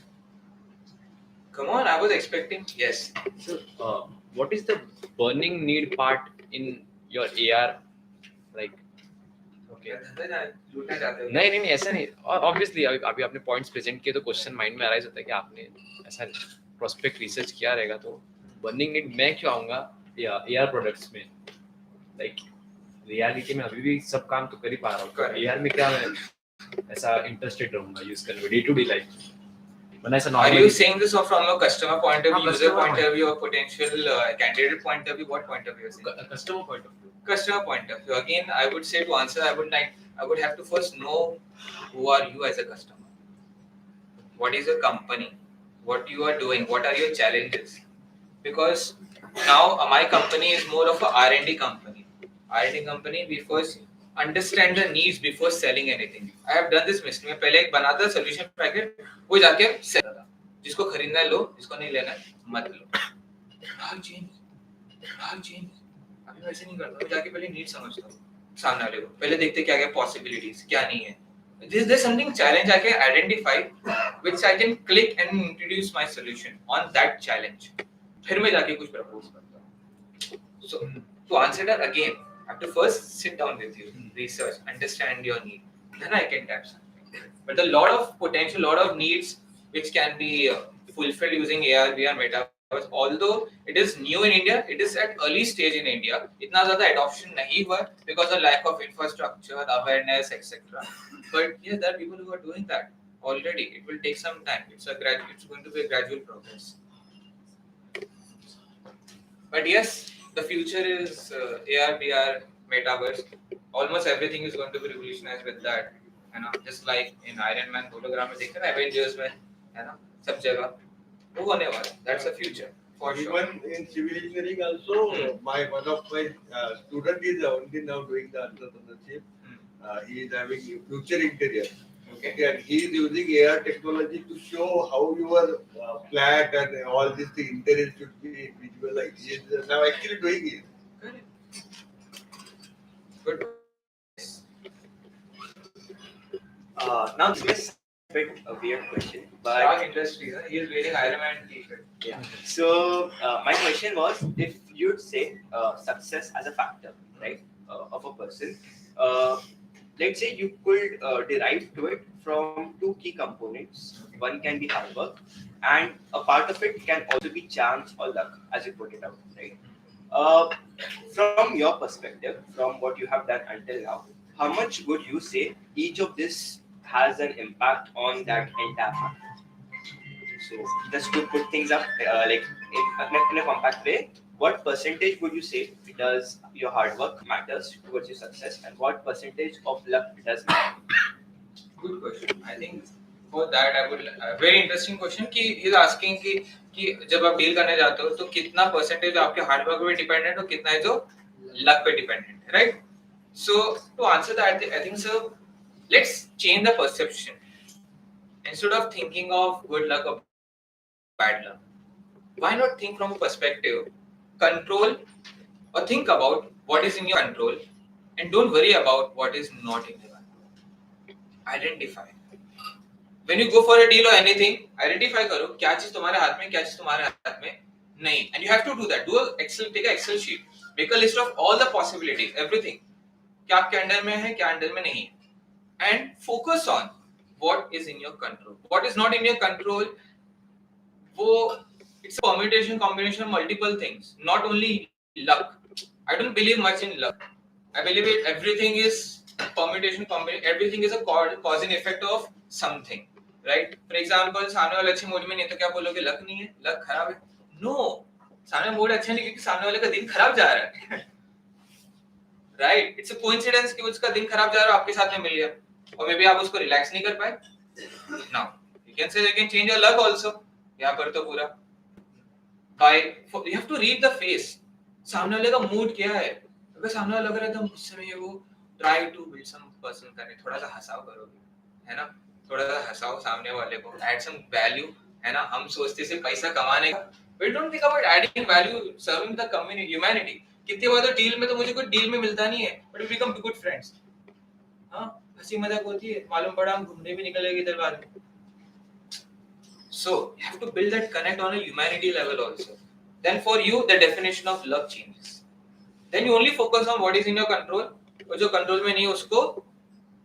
Come on, I was expecting. Yes. So, what is the burning need part in your AR? Like, Okay. लूटना चाहते हो? नहीं ऐसा नहीं. Obviously, अभी आपने points present किए तो question mind में arise होता है कि आपने ऐसा प्रोस्पेक्ट रिसर्च किया रहेगा तो बर्निंग नीड मैं क्यों आऊँगा AR प्रोडक्ट्स में, लाइक रियलिटी में अभी भी सब काम तो कर ही पा रहा हूँ, AR में क्या मैं ऐसा इंटरेस्टेड रहूँगा यूज करने में डे टू डे लाइफ, वरना ऐसा Are normal. you saying this from a customer point of view, user customer point of view, or potential candidate point of view? What point of view? Customer point of view. Customer point of view. Again, I would say to answer, I would have to first know who are you as a customer. What is your company? What you are doing? What are your challenges? Because now my company is more of a R&D company. R&D company, we first understand the needs before selling anything. I have done this mistake. मैं पहले एक बनाता solution packet, वो जाके sell करता। जिसको खरीदना है लो, जिसको नहीं लेना है मत लो। भाग change. अभी वैसे नहीं करता, मैं जाके पहले नीड समझता हूँ सामने वाले को, पहले देखते क्या क्या पॉसिबिलिटीज क्या नहीं है, there's something challenge I can identify which I can click and introduce my solution on that challenge, फिर मैं जाके कुछ प्रपोज करता हूँ। So to answer that again, I have to first sit down with you, research, understand your need, then I can tap something. But a lot of potential, lot of needs which can be fulfilled using AR, VR, metaverse. Although it is new in India, it is at early stage in India. इतना ज़्यादा adoption नहीं हुआ because of lack of infrastructure, awareness, etc. But yes, there are people who are doing that already. It will take some time. It's going to be a gradual progress. But yes, the future is AR, VR, metaverse. Almost everything is going to be revolutionized with that. You know, just like in Iron Man hologram में देखते हैं, Avengers में, है ना, सब जगह वो होने वाला है. That's the future for sure. Even in civil engineering also, one of my student is only now doing the entrepreneurship. He is having future interior. Okay. And he is using AR technology to show how your flat and all this thing interior should be visualized. He is now actually doing it. Good. Now this is a bit a weird question, but Strong industries. He is wearing Iron Man t-shirt. yeah. So my question was, if you'd say success as a factor, right, of a person, let's say you could derive to it from two key components. One can be hard work, and a part of it can also be chance or luck, as you put it out, right? From your perspective, from what you have done until now, how much would you say each of this has an impact on that entire factor? So just to put things up like in a compact way, what percentage would you say does your hard work matters towards your success, and what percentage of luck does matter? Good question. I think for that I would very interesting question कि he's asking कि जब आप deal करने जाते हो तो कितना percentage आपके हार्ड वर्क पे डिपेंडेंट और कितना है जो लक पे डिपेंडेंट है, right? So to answer that, I think so. Let's change the perception. Instead of thinking of good luck or bad luck, why not think from a perspective, control, or think about what is in your control, and don't worry about what is not in your control. Identify. When you go for a deal or anything, identify करो क्या चीज तुम्हारे हाथ में, क्या चीज तुम्हारे हाथ में नहीं, and you have to do that. Take an Excel sheet, make a list of all the possibilities, everything. क्या आपके अंडर में है, क्या अंडर में नहीं है, and focus on what is in your control. What is not in your control, it's a permutation combination of multiple things, not only luck. I don't believe much in luck. I believe everything is permutation combination. Everything is a cause and effect of something, right? For example, सामने वाला अच्छे mood में नहीं तो क्या बोलोगे luck नहीं है, लक खराब है? No, सामने मूड अच्छा नहीं क्योंकि सामने वाले का दिन खराब जा रहा है. Right? It's a coincidence कि उसका दिन खराब जा रहा है आपके साथ में मिल गया और मे बी आप उसको रिलैक्स नहीं कर पाए. Now you can say you can change your luck also. यहाँ पर तो पूरा you have to read the face. सामने वाले का मूड क्या है? अगर सामने वाला लग रहा है तो गुस्से में वो try to build some person करने, थोड़ा सा हंसाओ करोगे, है ना? थोड़ा सा हंसाओ सामने वाले को, add some value, है ना? हम सोचते से पैसा कमाने का, we don't think about adding value, serving the community, humanity. कितनी बार तो डील में तो मुझे कोई डील में मिलता नहीं है, but we become good friends. हाँ, हंसी मजाक होती है, मालूम पड़ा हम घूमने भी निकल गए इधर बाद में. So you have to build that connect on a humanity level also. Then for you the definition of luck changes. Then you only focus on what is in your control, और जो कंट्रोल में नहीं उसको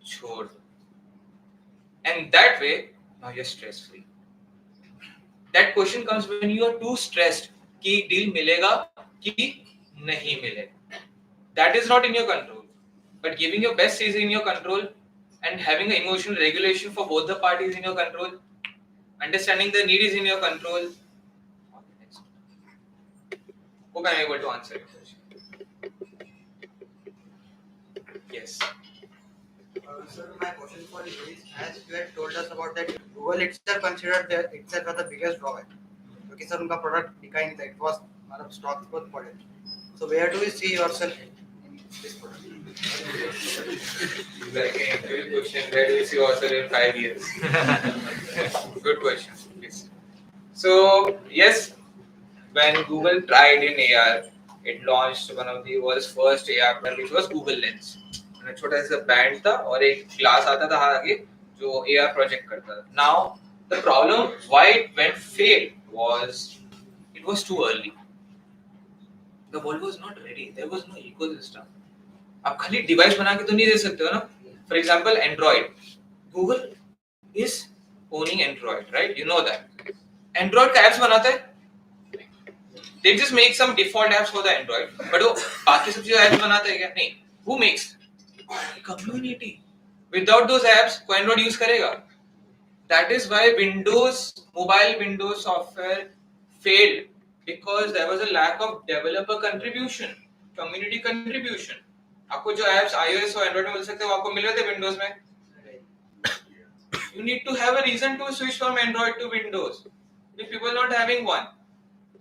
छोड़ दो. And that way now you're stress free. That question comes when you are too stressed कि deal मिलेगा कि नहीं मिलेगा. That is not in your control. But giving your best is in your control, and having an emotional regulation for both the parties in your control. Understanding the need is in your control. Hope I am able to answer your question. Yes. Sir, my question for you is, as you had told us about that, Google itself considered itself as the biggest drawback. क्योंकि sir उनका product दिखा ही नहीं था, it was मतलब stocks बहुत पड़े. So where do you see yourself in this product? Like an interview question, where do you see yourself in 5 years? Good question. Yes. So yes, when Google tried in AR, it launched one of the world's first AR product, which was Google Lens. And छोटा सा band था और एक glass आता था आगे जो AR project करता था. Now the problem why it went failed was it was too early. The world was not ready. There was no ecosystem. आप खाली डिवाइस बना के तो नहीं दे सकते हो ना. For example, Android. Google is owning Android, right? You know that. Android का apps बनाता है. They just make some default apps for the Android. But वो बाकी सब चीजें apps बनाते हैं क्या? नहीं. Who makes? Community. Without those apps, कोई Android use करेगा? That is why mobile Windows software failed, because there was a lack of developer contribution, community contribution. आपको जो apps iOS और Android में मिल सकते हैं वो आपको मिल रहे थे Windows में. You need to have a reason to switch from Android to Windows. If people are not having one.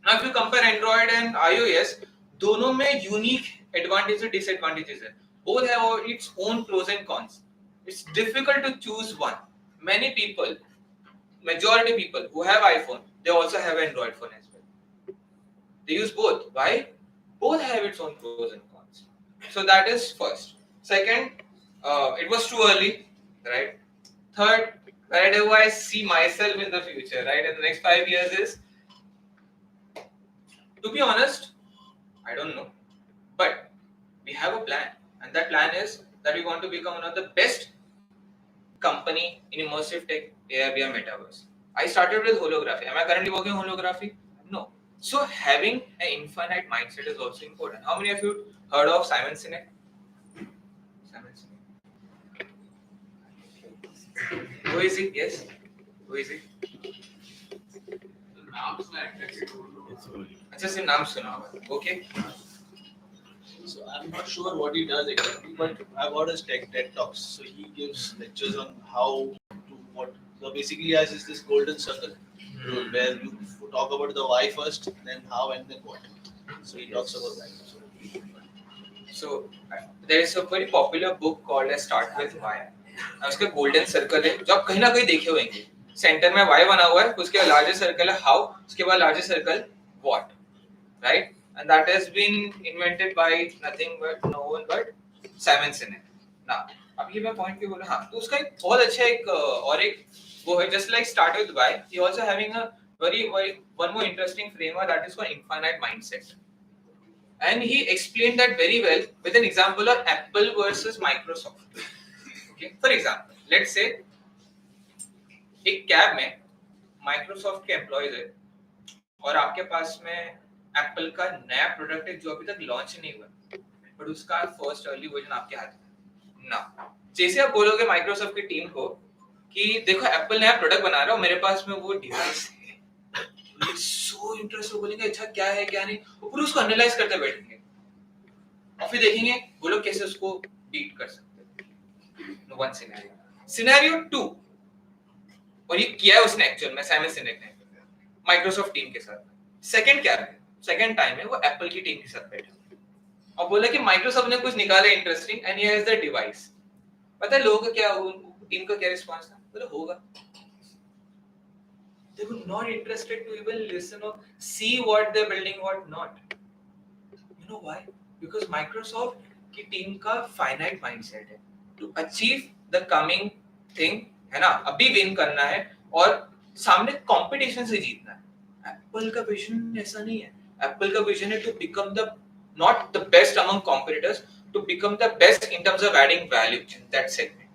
Now if you compare Android and iOS, दोनों में unique advantages and disadvantages है. Both have its own pros and cons. It's difficult to choose one. Many people, majority people who have iPhone, they also have Android phone as well. They use both. Why? Both have its own pros and cons. So that is first. Second, it was too early, right? Third, where do I see myself in the future, right? In the next 5 years is, to be honest, I don't know. But we have a plan, and that plan is that we want to become one of the best company in immersive tech, AR, VR, metaverse. I started with holography. Am I currently working on holography? No. So having an infinite mindset is also important. How many of you heard of Simon Sinek? Simon Sinek. Who is he? Yes. Who is he? अच्छा सिर्फ नाम सुना होगा. Okay. So I'm not sure what he does exactly, but I've heard his TED Talks. So he gives lectures on how to what. So basically, he has this golden circle where you talk about the why first, then how, and then what. So he talks about that. So there is a very popular book called Start with Why. उसका golden circle है जो आप कहीं ना कहीं देखे होंगे. Centre में why बना हुआ है, उसके लार्जर सर्कल है how, उसके बाद larger circle what, right? And that has been invented by no one but Simon Sinek. Now, अभी मैं point क्यों बोला? हाँ, तो उसका एक बहुत अच्छा एक और एक वो है, just like start with why. He also having a very one more interesting framework that is called infinite mindset. And he explained that very well with an example of Apple versus Microsoft. Okay, for example, let's say एक cab में Microsoft के employees है और आपके पास में Apple का नया product है जो अभी तक लॉन्च नहीं हुआ, बट उसका फर्स्ट अर्ली वर्जन आपके हाथ में ना. जैसे आप बोलोगे माइक्रोसॉफ्ट की टीम को कि देखो एप्पल नया प्रोडक्ट बना रहा है और मेरे पास में वो डिवाइस है, ये सो इंटरेस्टिंग, बोलेंगे अच्छा क्या है क्या नहीं, वो पूरा उसको एनालाइज करते बैठेंगे और फिर देखेंगे वो लोग कैसे उसको बीट कर सकते हैं. वन सिनेरियो टू, और ये किया है उसने एक्चुअल में साइमन सिनेक ने माइक्रोसॉफ्ट टीम के साथ. सेकंड क्या है, सेकंड टाइम है वो एप्पल की टीम के साथ बैठे और बोला कि माइक्रोसॉफ्ट ने कुछ निकाला interesting and here is the device. पता है लोगों का क्या, टीम का क्या रिस्पांस था? बोला होगा. They were not interested to even listen or see what they're building, what not. You know why? Because Microsoft की टीम का finite mindset है to achieve the coming thing, है ना, अभी विन करना है और सामने कंपटीशन से जीतना है. एप्पल का विजन ऐसा नहीं है. एप्पल का विजन है to become the not the best among competitors, to become the best in terms of adding value in that segment.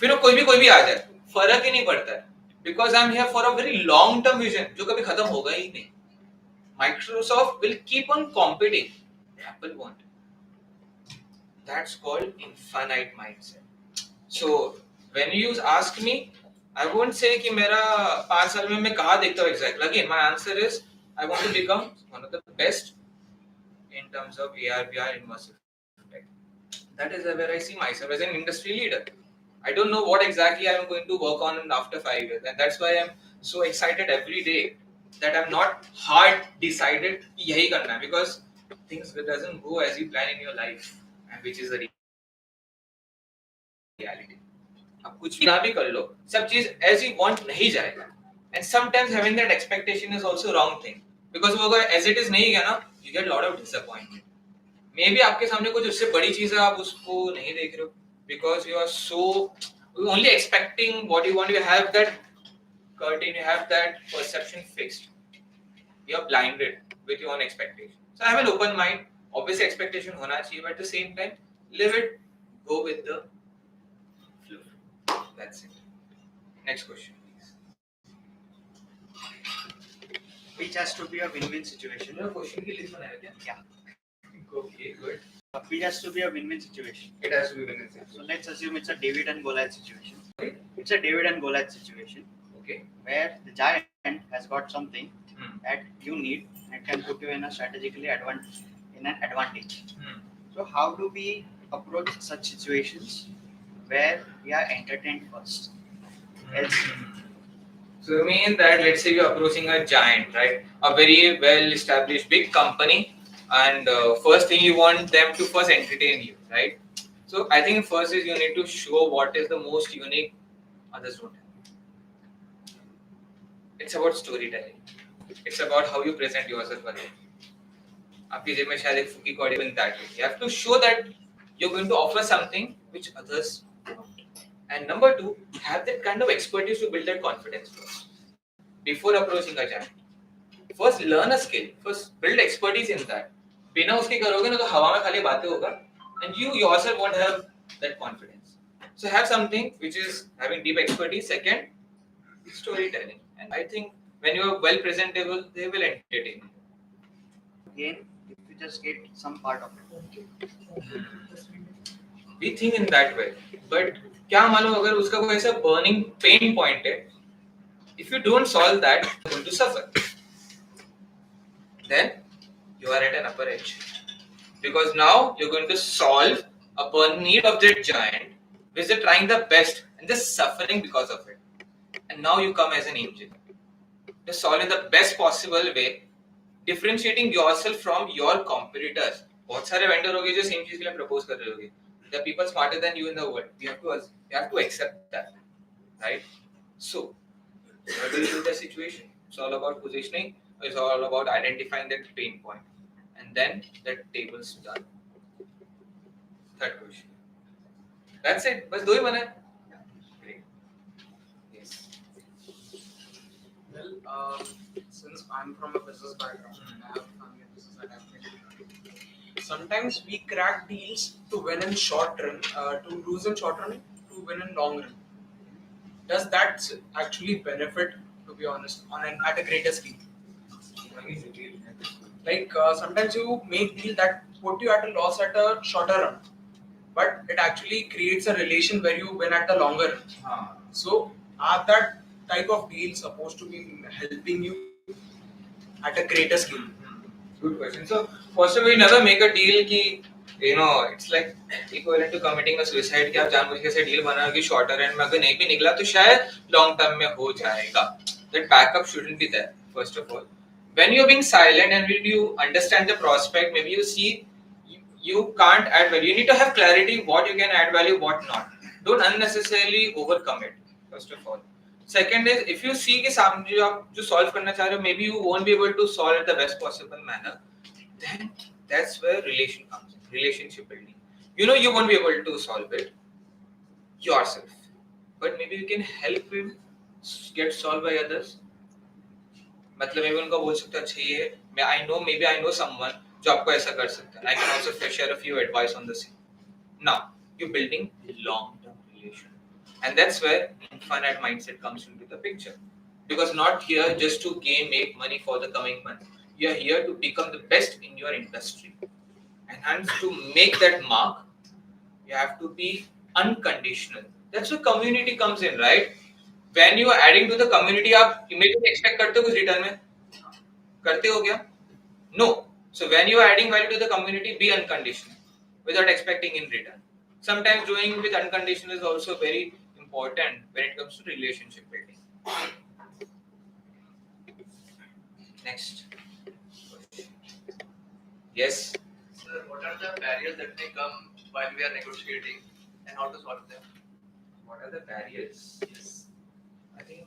फिर कोई भी आ जाए फर्क ही नहीं पड़ता है, because I'm here for a very long term vision जो कभी खत्म होगा ही नहीं. Microsoft will keep on competing. Apple won't. That's called infinite mindset. So when you ask me, I won't say कि मेरा 5 साल में मैं कहाँ देखता हूँ exactly. Again, my answer is I want to become one of the best in terms of AR, VR, immersive tech. That is where I see myself as an industry leader. I don't know what exactly I am going to work on after 5 years, and that's why I'm so excited every day that I'm not hard decided कि यही करना है, because things doesn't go as you plan in your life, and which is the reality. आप कुछ भी कर लो, सब चीज as you want नहीं जाएगा, and sometimes having that expectation is also wrong thing, because वो अगर as it is नहीं गया ना, you get lot of disappointment. Maybe आपके सामने कुछ उससे बड़ी चीज है, आप उसको नहीं देख रहे हो, because you are so only expecting what you want. You have that curtain, you have that perception fixed. You are blinded with your own expectation. So I have an open mind. Obviously expectation होना चाहिए, but at the same time live it, go with the flow. That's it. Next question, please. Which has to be a win-win situation. You know question की list बनाया क्या? Yeah. Okay, good. Which has to be a win-win situation. It has to be win-win situation. So let's assume it's a David and Goliath situation. It's a David and Goliath situation. Okay. Where the giant has got something that you need and can put you in a strategically in an advantage. So how do we approach such situations where we are entertained first? Else, So you mean that let's say you're approaching a giant, right? A very well-established big company, and first thing you want them to first entertain you, right? So I think first is you need to show what is the most unique others don't have. It's about storytelling. It's about how you present yourself again. आपकी जेब में शायद एक फुकी कौड़ी बनता है. You have to show that you're going to offer something which others don't. And number 2, have that kind of expertise to build that confidence first. Before approaching a giant. First learn a skill. First build expertise in that. बिना उसके करोगे ना तो हवा में खाली बातें होगा, and you yourself won't have that confidence. So have something which is having deep expertise. Second, storytelling. And I think when you are well presentable, they will entertain you. again, if you just get some part of it. We think in that way, but क्या मालूम अगर उसका कोई ऐसा burning pain point है, if you don't solve that, you're going to suffer. Then you are at an upper edge, because now you're going to solve a burning need of that giant, which they're trying the best and they're suffering because of it. And now you come as an angel, to solve in the best possible way, differentiating yourself from your competitors. बहुत सारे vendor होंगे जो same चीज के लिए propose कर रहे होंगे. There are people smarter than you in the world. You have to accept that, right? So, how do you do the situation? It's all about positioning. It's all about identifying that pain point, and then the table's done. Third question. That's it. बस दो ही बना है. Great. Yes. Well, since I'm from a business background, and I have a family business that I've made. Sometimes we crack deals to win in short run, to lose in short run, to win in long run. Does that actually benefit, to be honest, at a greater scale? Like sometimes you make deals that put you at a loss at a shorter run, but it actually creates a relation where you win at the longer run. So are that type of deals supposed to be helping you at a greater scale? Good question. So first of all, we never make a deal कि it's like equivalent to committing a suicide कि आप जानबूझ के से deal बनाओगे shorter end में अगर नहीं भी निकला तो शायद long term में हो जाएगा. That backup shouldn't be there. First of all, when you're being silent and when you understand the prospect, maybe you see you can't add value. You need to have clarity what you can add value, what not. Don't unnecessarily overcome it. First of all. Second is, if you see कि सामने जो आप जो solve करना चाह रहे हो, maybe you won't be able to solve it the best possible manner, then that's where relation comes in, relationship building. You won't be able to solve it yourself, but maybe you can help him get solved by others. मतलब maybe उनको बोल सकते अच्छा ये I know someone जो आपको ऐसा कर सकता है. I can also share a few advice on the same. Now you're building long-term relation. And that's where infinite mindset comes into the picture. Because not here just to make money for the coming month. You are here to become the best in your industry. And hence to make that mark, you have to be unconditional. That's where community comes in, right? When you are adding to the community, आप immediately expect करते हो कुछ return में? करते हो क्या? No. So when you are adding value to the community, be unconditional without expecting in return. Sometimes doing with unconditional is also very important when it comes to relationship building. Next. Yes. Sir, what are the barriers that may come while we are negotiating and how to solve them? What are the barriers? Yes. I think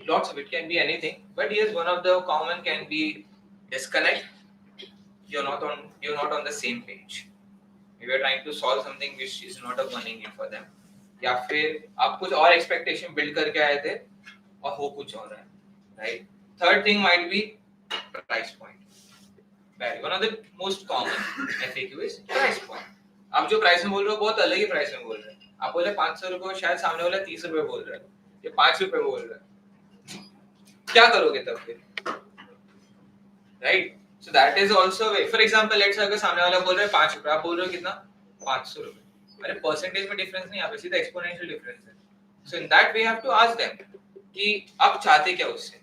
lots of it can be anything, but yes, one of the common can be disconnect. You're not on the same page. If you're trying to solve something which is not a burning need for them, या फिर आप कुछ और expectation build करके आए थे और हो कुछ और है, right? Third thing might be price point. One of the most common FAQ is price point. आप जो प्राइस में बोल रहे हो बहुत अलग ही प्राइस में बोल रहे हैं. आप बोले 500 रुपए, शायद सामने वाला 30 रुपए बोल रहा है, ये 5 रुपए बोल रहा है. क्या करोगे तब फिर, right? So that is also way. For example, let's say अगर सामने वाला बोल रहा है 5 रुपए, आप बोल रहे हो कितना 500 रुपए. अरे परसेंटेज में डिफरेंस नहीं, आप सीधा एक्सपोनेंशियल डिफरेंस है. So in that way, you have to ask them कि आप चाहते क्या उससे,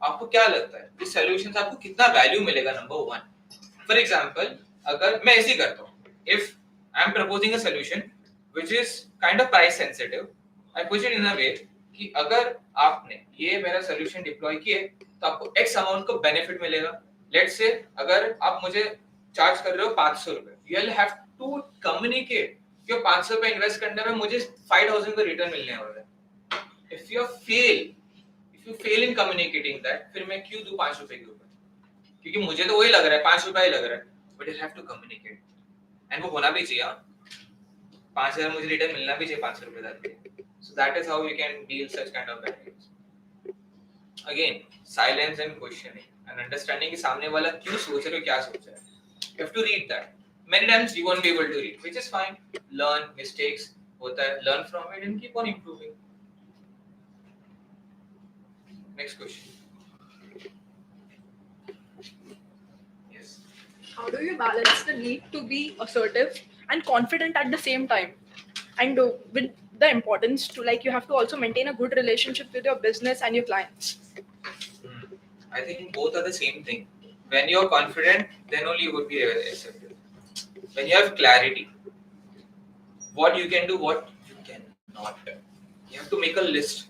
आपको क्या लगता है इस सॉल्यूशन से आपको कितना वैल्यू मिलेगा. नंबर 1. For example, अगर मैं ऐसे करता हूँ, if I am proposing a solution which is kind of price sensitive, I push it in a way कि अगर आपने ये मेरा solution डिप्लॉय किए तो आपको X अमाउंट को बेनिफिट मिलेगा. Let's say अगर आप मुझे चार्ज कर रहे हो 500 रुपए, you will have to communicate कि 500 रुपए इन्वेस्ट करने में मुझे 5000 का रिटर्न मिलने वाला है. If you fail in communicating that, फिर मैं क्यों दूं 5 रुपए के ऊपर, क्योंकि मुझे तो वही लग रहा है 5 रुपए ही लग रहा है, but you have to communicate and वो होना भी चाहिए. 5000 मुझे रिटर्न मिलना भी चाहिए 500 रुपए डाल के. So that is how you can deal such kind of barriers. Again, silence and questioning and understanding कि सामने वाला क्यों सोच रहा है, क्या सोच रहा है. You have to read that. Many times you won't be able to read, which is fine. Learn, mistakes होता है, learn from it and keep on improving. Next question. Yes. How do you balance the need to be assertive and confident at the same time, and with the importance to, like, you have to also maintain a good relationship with your business and your clients? I think both are the same thing. When you're confident, then only you would be assertive. When you have clarity, what you can do, what you cannot do, you have to make a list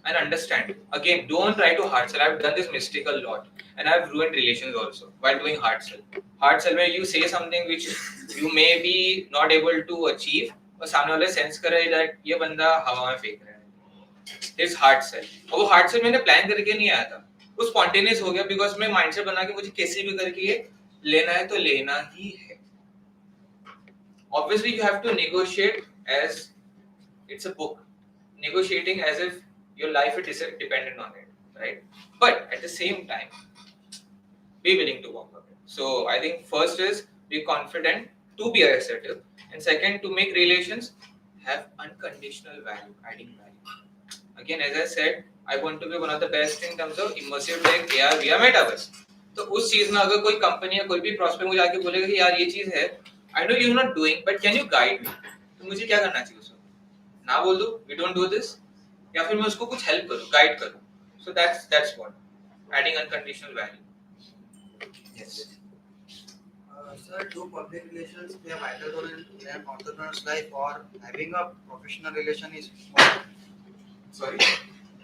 and understand. Again, don't try to hard sell. I've done this mistake a lot, and I've ruined relations also while doing hard sell. Hard sell where you say something which you may be not able to achieve, और सामने वाले sense करे that ये बंदा हवा में फेंक रहा है. It's hard sell. और वो hard sell मैंने प्लान करके नहीं आया था, वो स्पॉन्टेनियस हो गया बिकॉज मैं माइंडसेट बना के मुझे कैसे भी करके ये लेना है तो लेना ही है. Obviously, you have to negotiate as it's a book, negotiating as if your life is dependent on it, right? But at the same time, be willing to walk away. So I think first is be confident to be assertive, and second, to make relations have unconditional value, adding value. Again, as I said, I want to be one of the best in terms of immersive tech AR VR metaverse. तो उस चीज में अगर कोई company या कोई भी prospect मुझे आके बोलेगा कि यार ये चीज है, I know you're not doing, but can you guide me? तो मुझे क्या करना चाहिए उसको? ना बोल दो, we don't do this, या फिर मैं उसको कुछ हेल्प करूँ, गाइड करूँ. So that's what adding unconditional value. Yes. Sir, do public relations play a vital role in an entrepreneur's life, or having a professional relation is more? Sorry?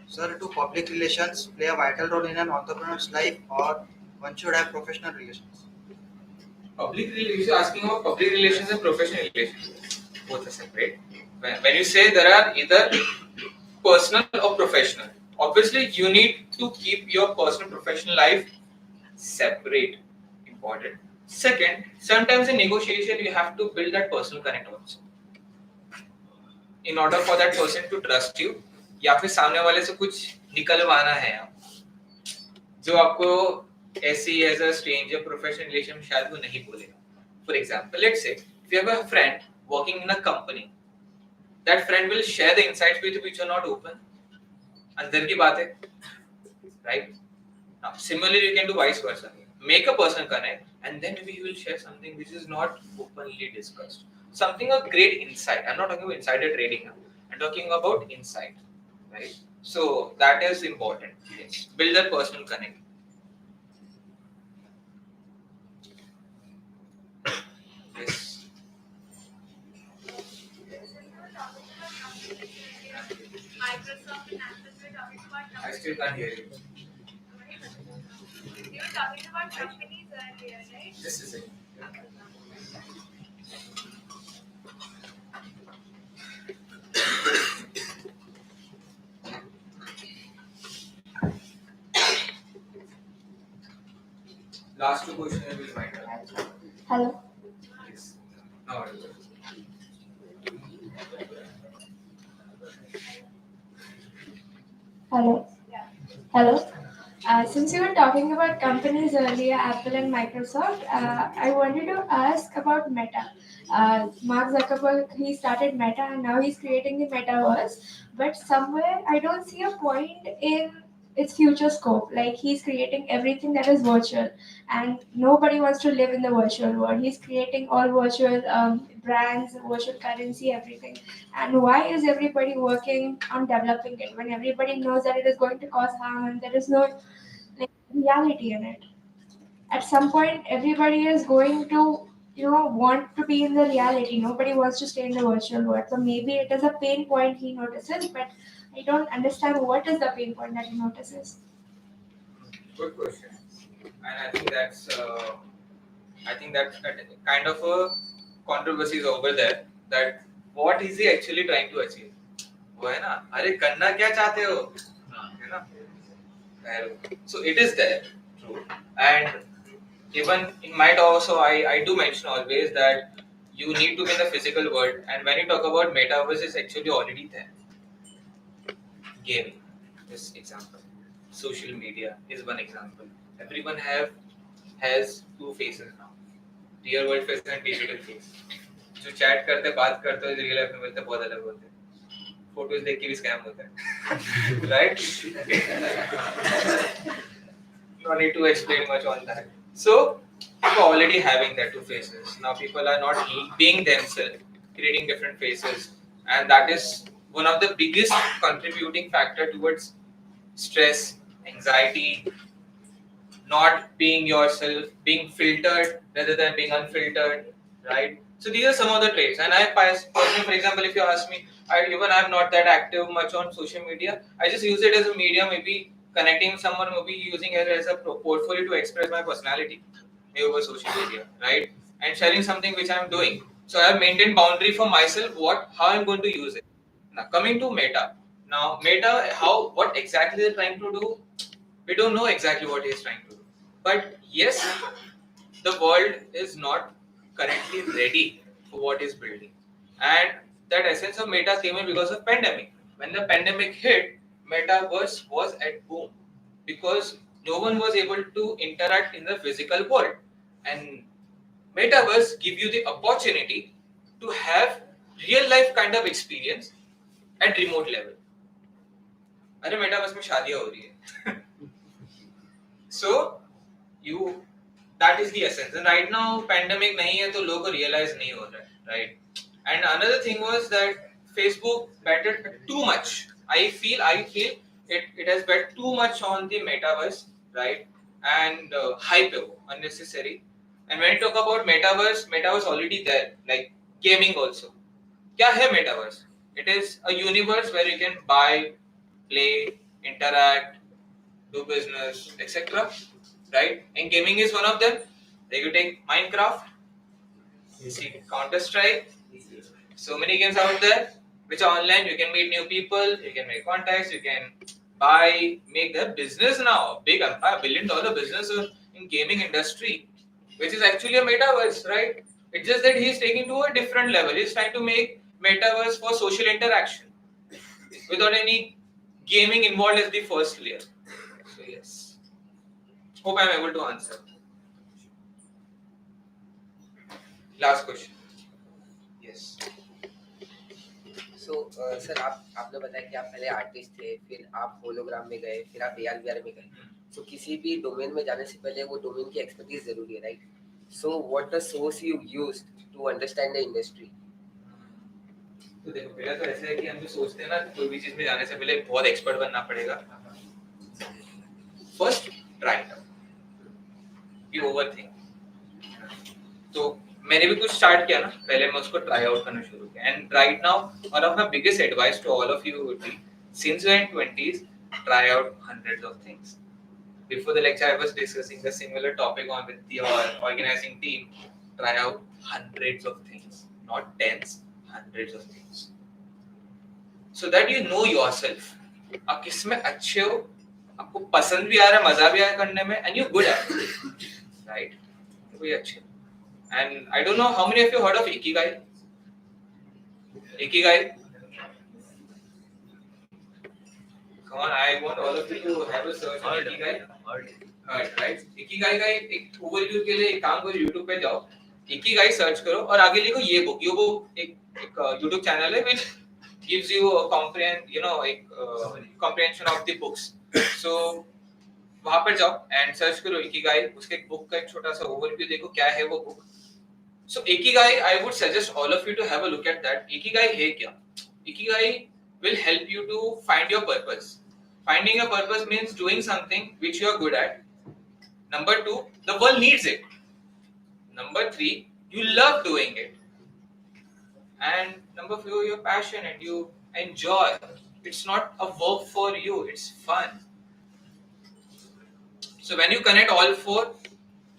Sir, do public relations play a vital role in an entrepreneur's life, or one should have professional relations? Public relations, asking about public relations and professional relations, both are separate. When you say there are either personal or professional, obviously you need to keep your personal professional life separate. Important. Second, sometimes in negotiation you have to build that personal connect also, in order for that person to trust you, या फिर सामने वाले से कुछ निकलवाना है जो आपको ऐसे ही as a stranger professional relation शायद वो नहीं बोलेगा. For example, let's say if you have a friend working in a company that friend will share the insights with you which are not open. अंदर की बात है, right? Now, similarly, you can do vice versa. Make a person connect, and then maybe he will share something which is not openly discussed. Something of great insight. I'm not talking about insider trading. I'm talking about insight, right? So that is important. Yes. Build that personal connect. Yes. Microsoft and Apple were talking about I still can't hear you. you were talking about companies earlier, right? This is it. Last two questions will find out. Hello. Yes. Now it will. Hello. Hello. Since you were talking about companies earlier, Apple and Microsoft, I wanted to ask about Meta. Mark Zuckerberg, he started Meta and now he's creating the metaverse. But somewhere I don't see a point in its future scope. Like he's creating everything that is virtual, and nobody wants to live in the virtual world. He's creating all virtual brands, virtual currency, everything. And why is everybody working on developing it when everybody knows that it is going to cause harm and there is no like reality in it? At some point, everybody is going to, want to be in the reality. Nobody wants to stay in the virtual world. So maybe it is a pain point he notices, but I don't understand what is the pain point that he notices. Good question. And I think that kind of a controversy is over there. That what is he actually trying to achieve? वो है ना, अरे करना क्या चाहते हो, है ना? So it is there, true. And even in my talk also, I do mention always that you need to be in the physical world. And when you talk about metaverse, it's actually already there. Gaming, this example. Social media is one example. Everyone has two faces now. Real world face and digital face. जो chat करते बात करते हैं real life में मिलते बहुत अलग होते हैं. फोटोज देख के भी स्कैम होता है, right? No need to explain much on that. So people are already having that two faces. Now people are not being themselves, creating different faces, and that is one of the biggest contributing factor towards stress, anxiety, not being yourself, being filtered rather than being unfiltered, right? So these are some of the traits. And I personally, for example, if you ask me, I'm not that active much on social media. I just use it as a medium, maybe connecting with someone, maybe using it as a portfolio to express my personality, maybe over social media, right? And sharing something which I'm doing. So I have maintained boundary for myself, how I'm going to use it. Now coming to Meta. Now Meta, what exactly they're trying to do, we don't know exactly what he's trying to do. But yes, the world is not currently ready for what he's building. And that essence of Meta came in because of pandemic. When the pandemic hit, Metaverse was at boom because no one was able to interact in the physical world. And Metaverse give you the opportunity to have real life kind of experience at remote level. अरे metaverse में शादियां हो रही है. So that is the essence. And right now pandemic नहीं है तो लोगों को realize नहीं हो रहा है, right? And another thing was that Facebook betted too much. I feel it has bet too much on the metaverse, right? And hype unnecessary. And when you talk about metaverse already there, like gaming also. क्या है metaverse? It is a universe where you can buy, play, interact, do business, etc. Right? And gaming is one of them. Like you take Minecraft, you see Counter-Strike, so many games out there which are online. You can meet new people, you can make contacts, you can make their business now, big empire, $1 billion business in gaming industry, which is actually a metaverse, right? It's just that he's taking to a different level. He's trying to make metaverse for social interaction without any gaming involved as the first layer. So yes, hope I'm able to answer. Last question. Yes. Sir आपने बताया कि आप पहले artist थे, फिर आप hologram में गए, फिर आप AR VR में गए. सो किसी भी डोमेन में जाने से पहले वो डोमेन की एक्सपर्टीज जरूरी है, right? So what the source you used to understand the industry? तो देखो, पहले तो ऐसा है कि हम जो सोचते हैं ना, कोई भी चीज में जाने से पहले बहुत एक्सपर्ट बनना पड़ेगा. First try it out, you overthink. तो मैंने भी कुछ स्टार्ट किया ना, पहले मैं उसको ट्राई आउट करना शुरू किया. And right now one of my biggest advice to all of you would be, since you are in 20s, try out hundreds of things. Before the lecture, I was discussing the similar topic on with your organizing team. Try out hundreds of things, not tens, hundreds of things, so that you know yourself. आप किसमें अच्छे हो, आपको पसंद भी आ रहा है, मजा भी आ रहा है करने में, and you're good at it, right? तो ये अच्छे. And I don't know how many of you heard of Ikigai? Ikigai. Come on, I want all of you to have a search on Ikigai. Right? Ikigai का एक overview के लिए एक काम करो, YouTube पे जाओ, Ikigai सर्च करो और आगे लिखो ये बुक. एक YouTube चैनल है which gives you a comprehension of the books. So वहाँ पर जाओ and search करो Ikigai, उसके बुक का एक छोटा सा ओवरव्यू देखो क्या है वो book. So Ikigai, I would suggest all of you to have a look at that. Ikigai है क्या? Ikigai will help you to find your purpose. Finding a purpose means doing something which you are good at. Number 2, the world needs it. Number 3, you love doing it. And number 4, you're passionate, you enjoy. It's not a work for you, it's fun. So when you connect all 4,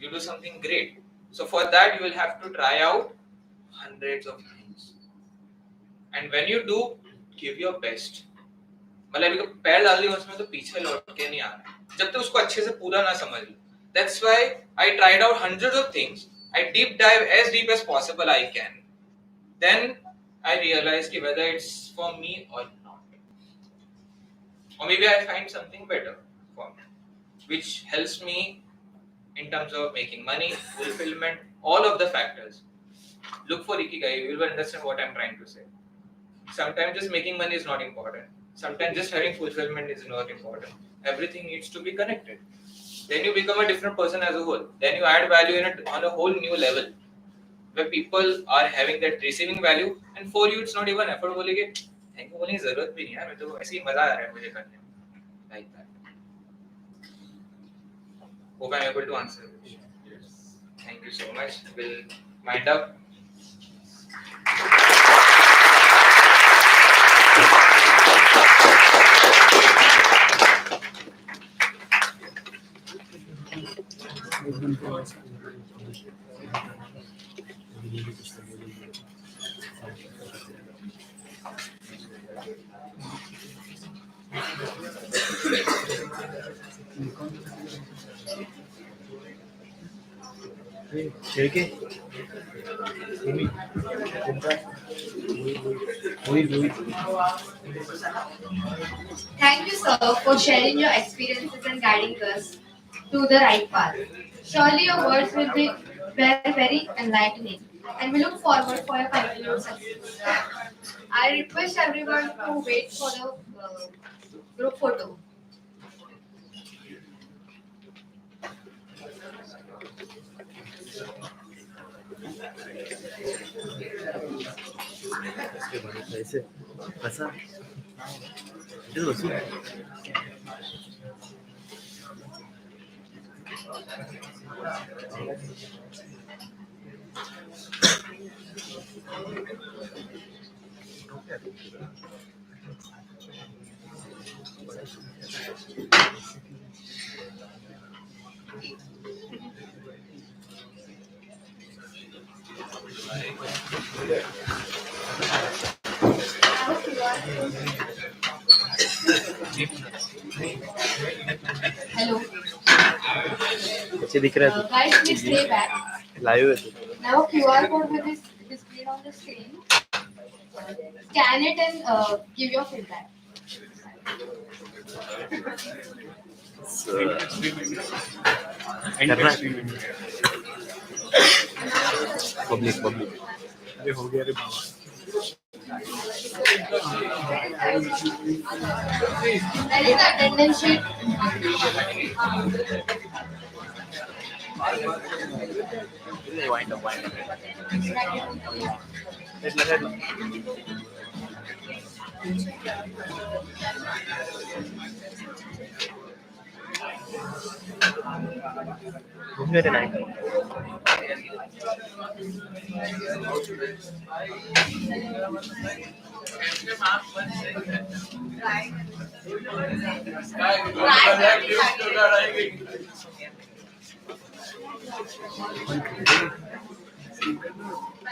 you do something great. So for that, you will have to try out hundreds of things. And when you do, give your best. मतलब एक पैर डाल दिया उसमें तो पीछे लौट के नहीं आना, जब तक उसको अच्छे से पूरा ना समझ लो. That's why I tried out hundreds of things. I deep dive as deep as possible I can. Then I realized whether it's for me or not. Or maybe I find something better for me, which helps me in terms of making money, fulfillment, all of the factors. Look for Ikigai, you will understand what I'm trying to say. Sometimes just making money is not important. Sometimes just having fulfillment is not important. Everything needs to be connected. Then you become a different person as a whole. Then you add value on a whole new level, where people are having that receiving value, and for you it's not even effort. बोलेगे thank you बोलने की जरूरत भी नहीं है, मैं तो ऐसे ही मजा आ रहा है मुझे करने में, like that. Hope I'm able to answer the question. Yes. Thank you so much. We'll wind up. Thank you, sir, for sharing your experiences and guiding us to the right path. Surely your words will be very, very enlightening, and we look forward for your continued success. I request everyone to wait for the group photo. कैसे कैसा इधर बसो Hello. अच्छे दिख रहा है Guys, please stay back. Live है Now QR code will be displayed on the screen. Scan it and give your feedback. Public अरे हो गया रे बाबा There is the attendance sheet. Wind up.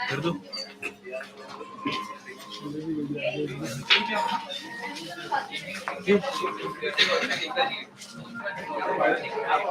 कर दो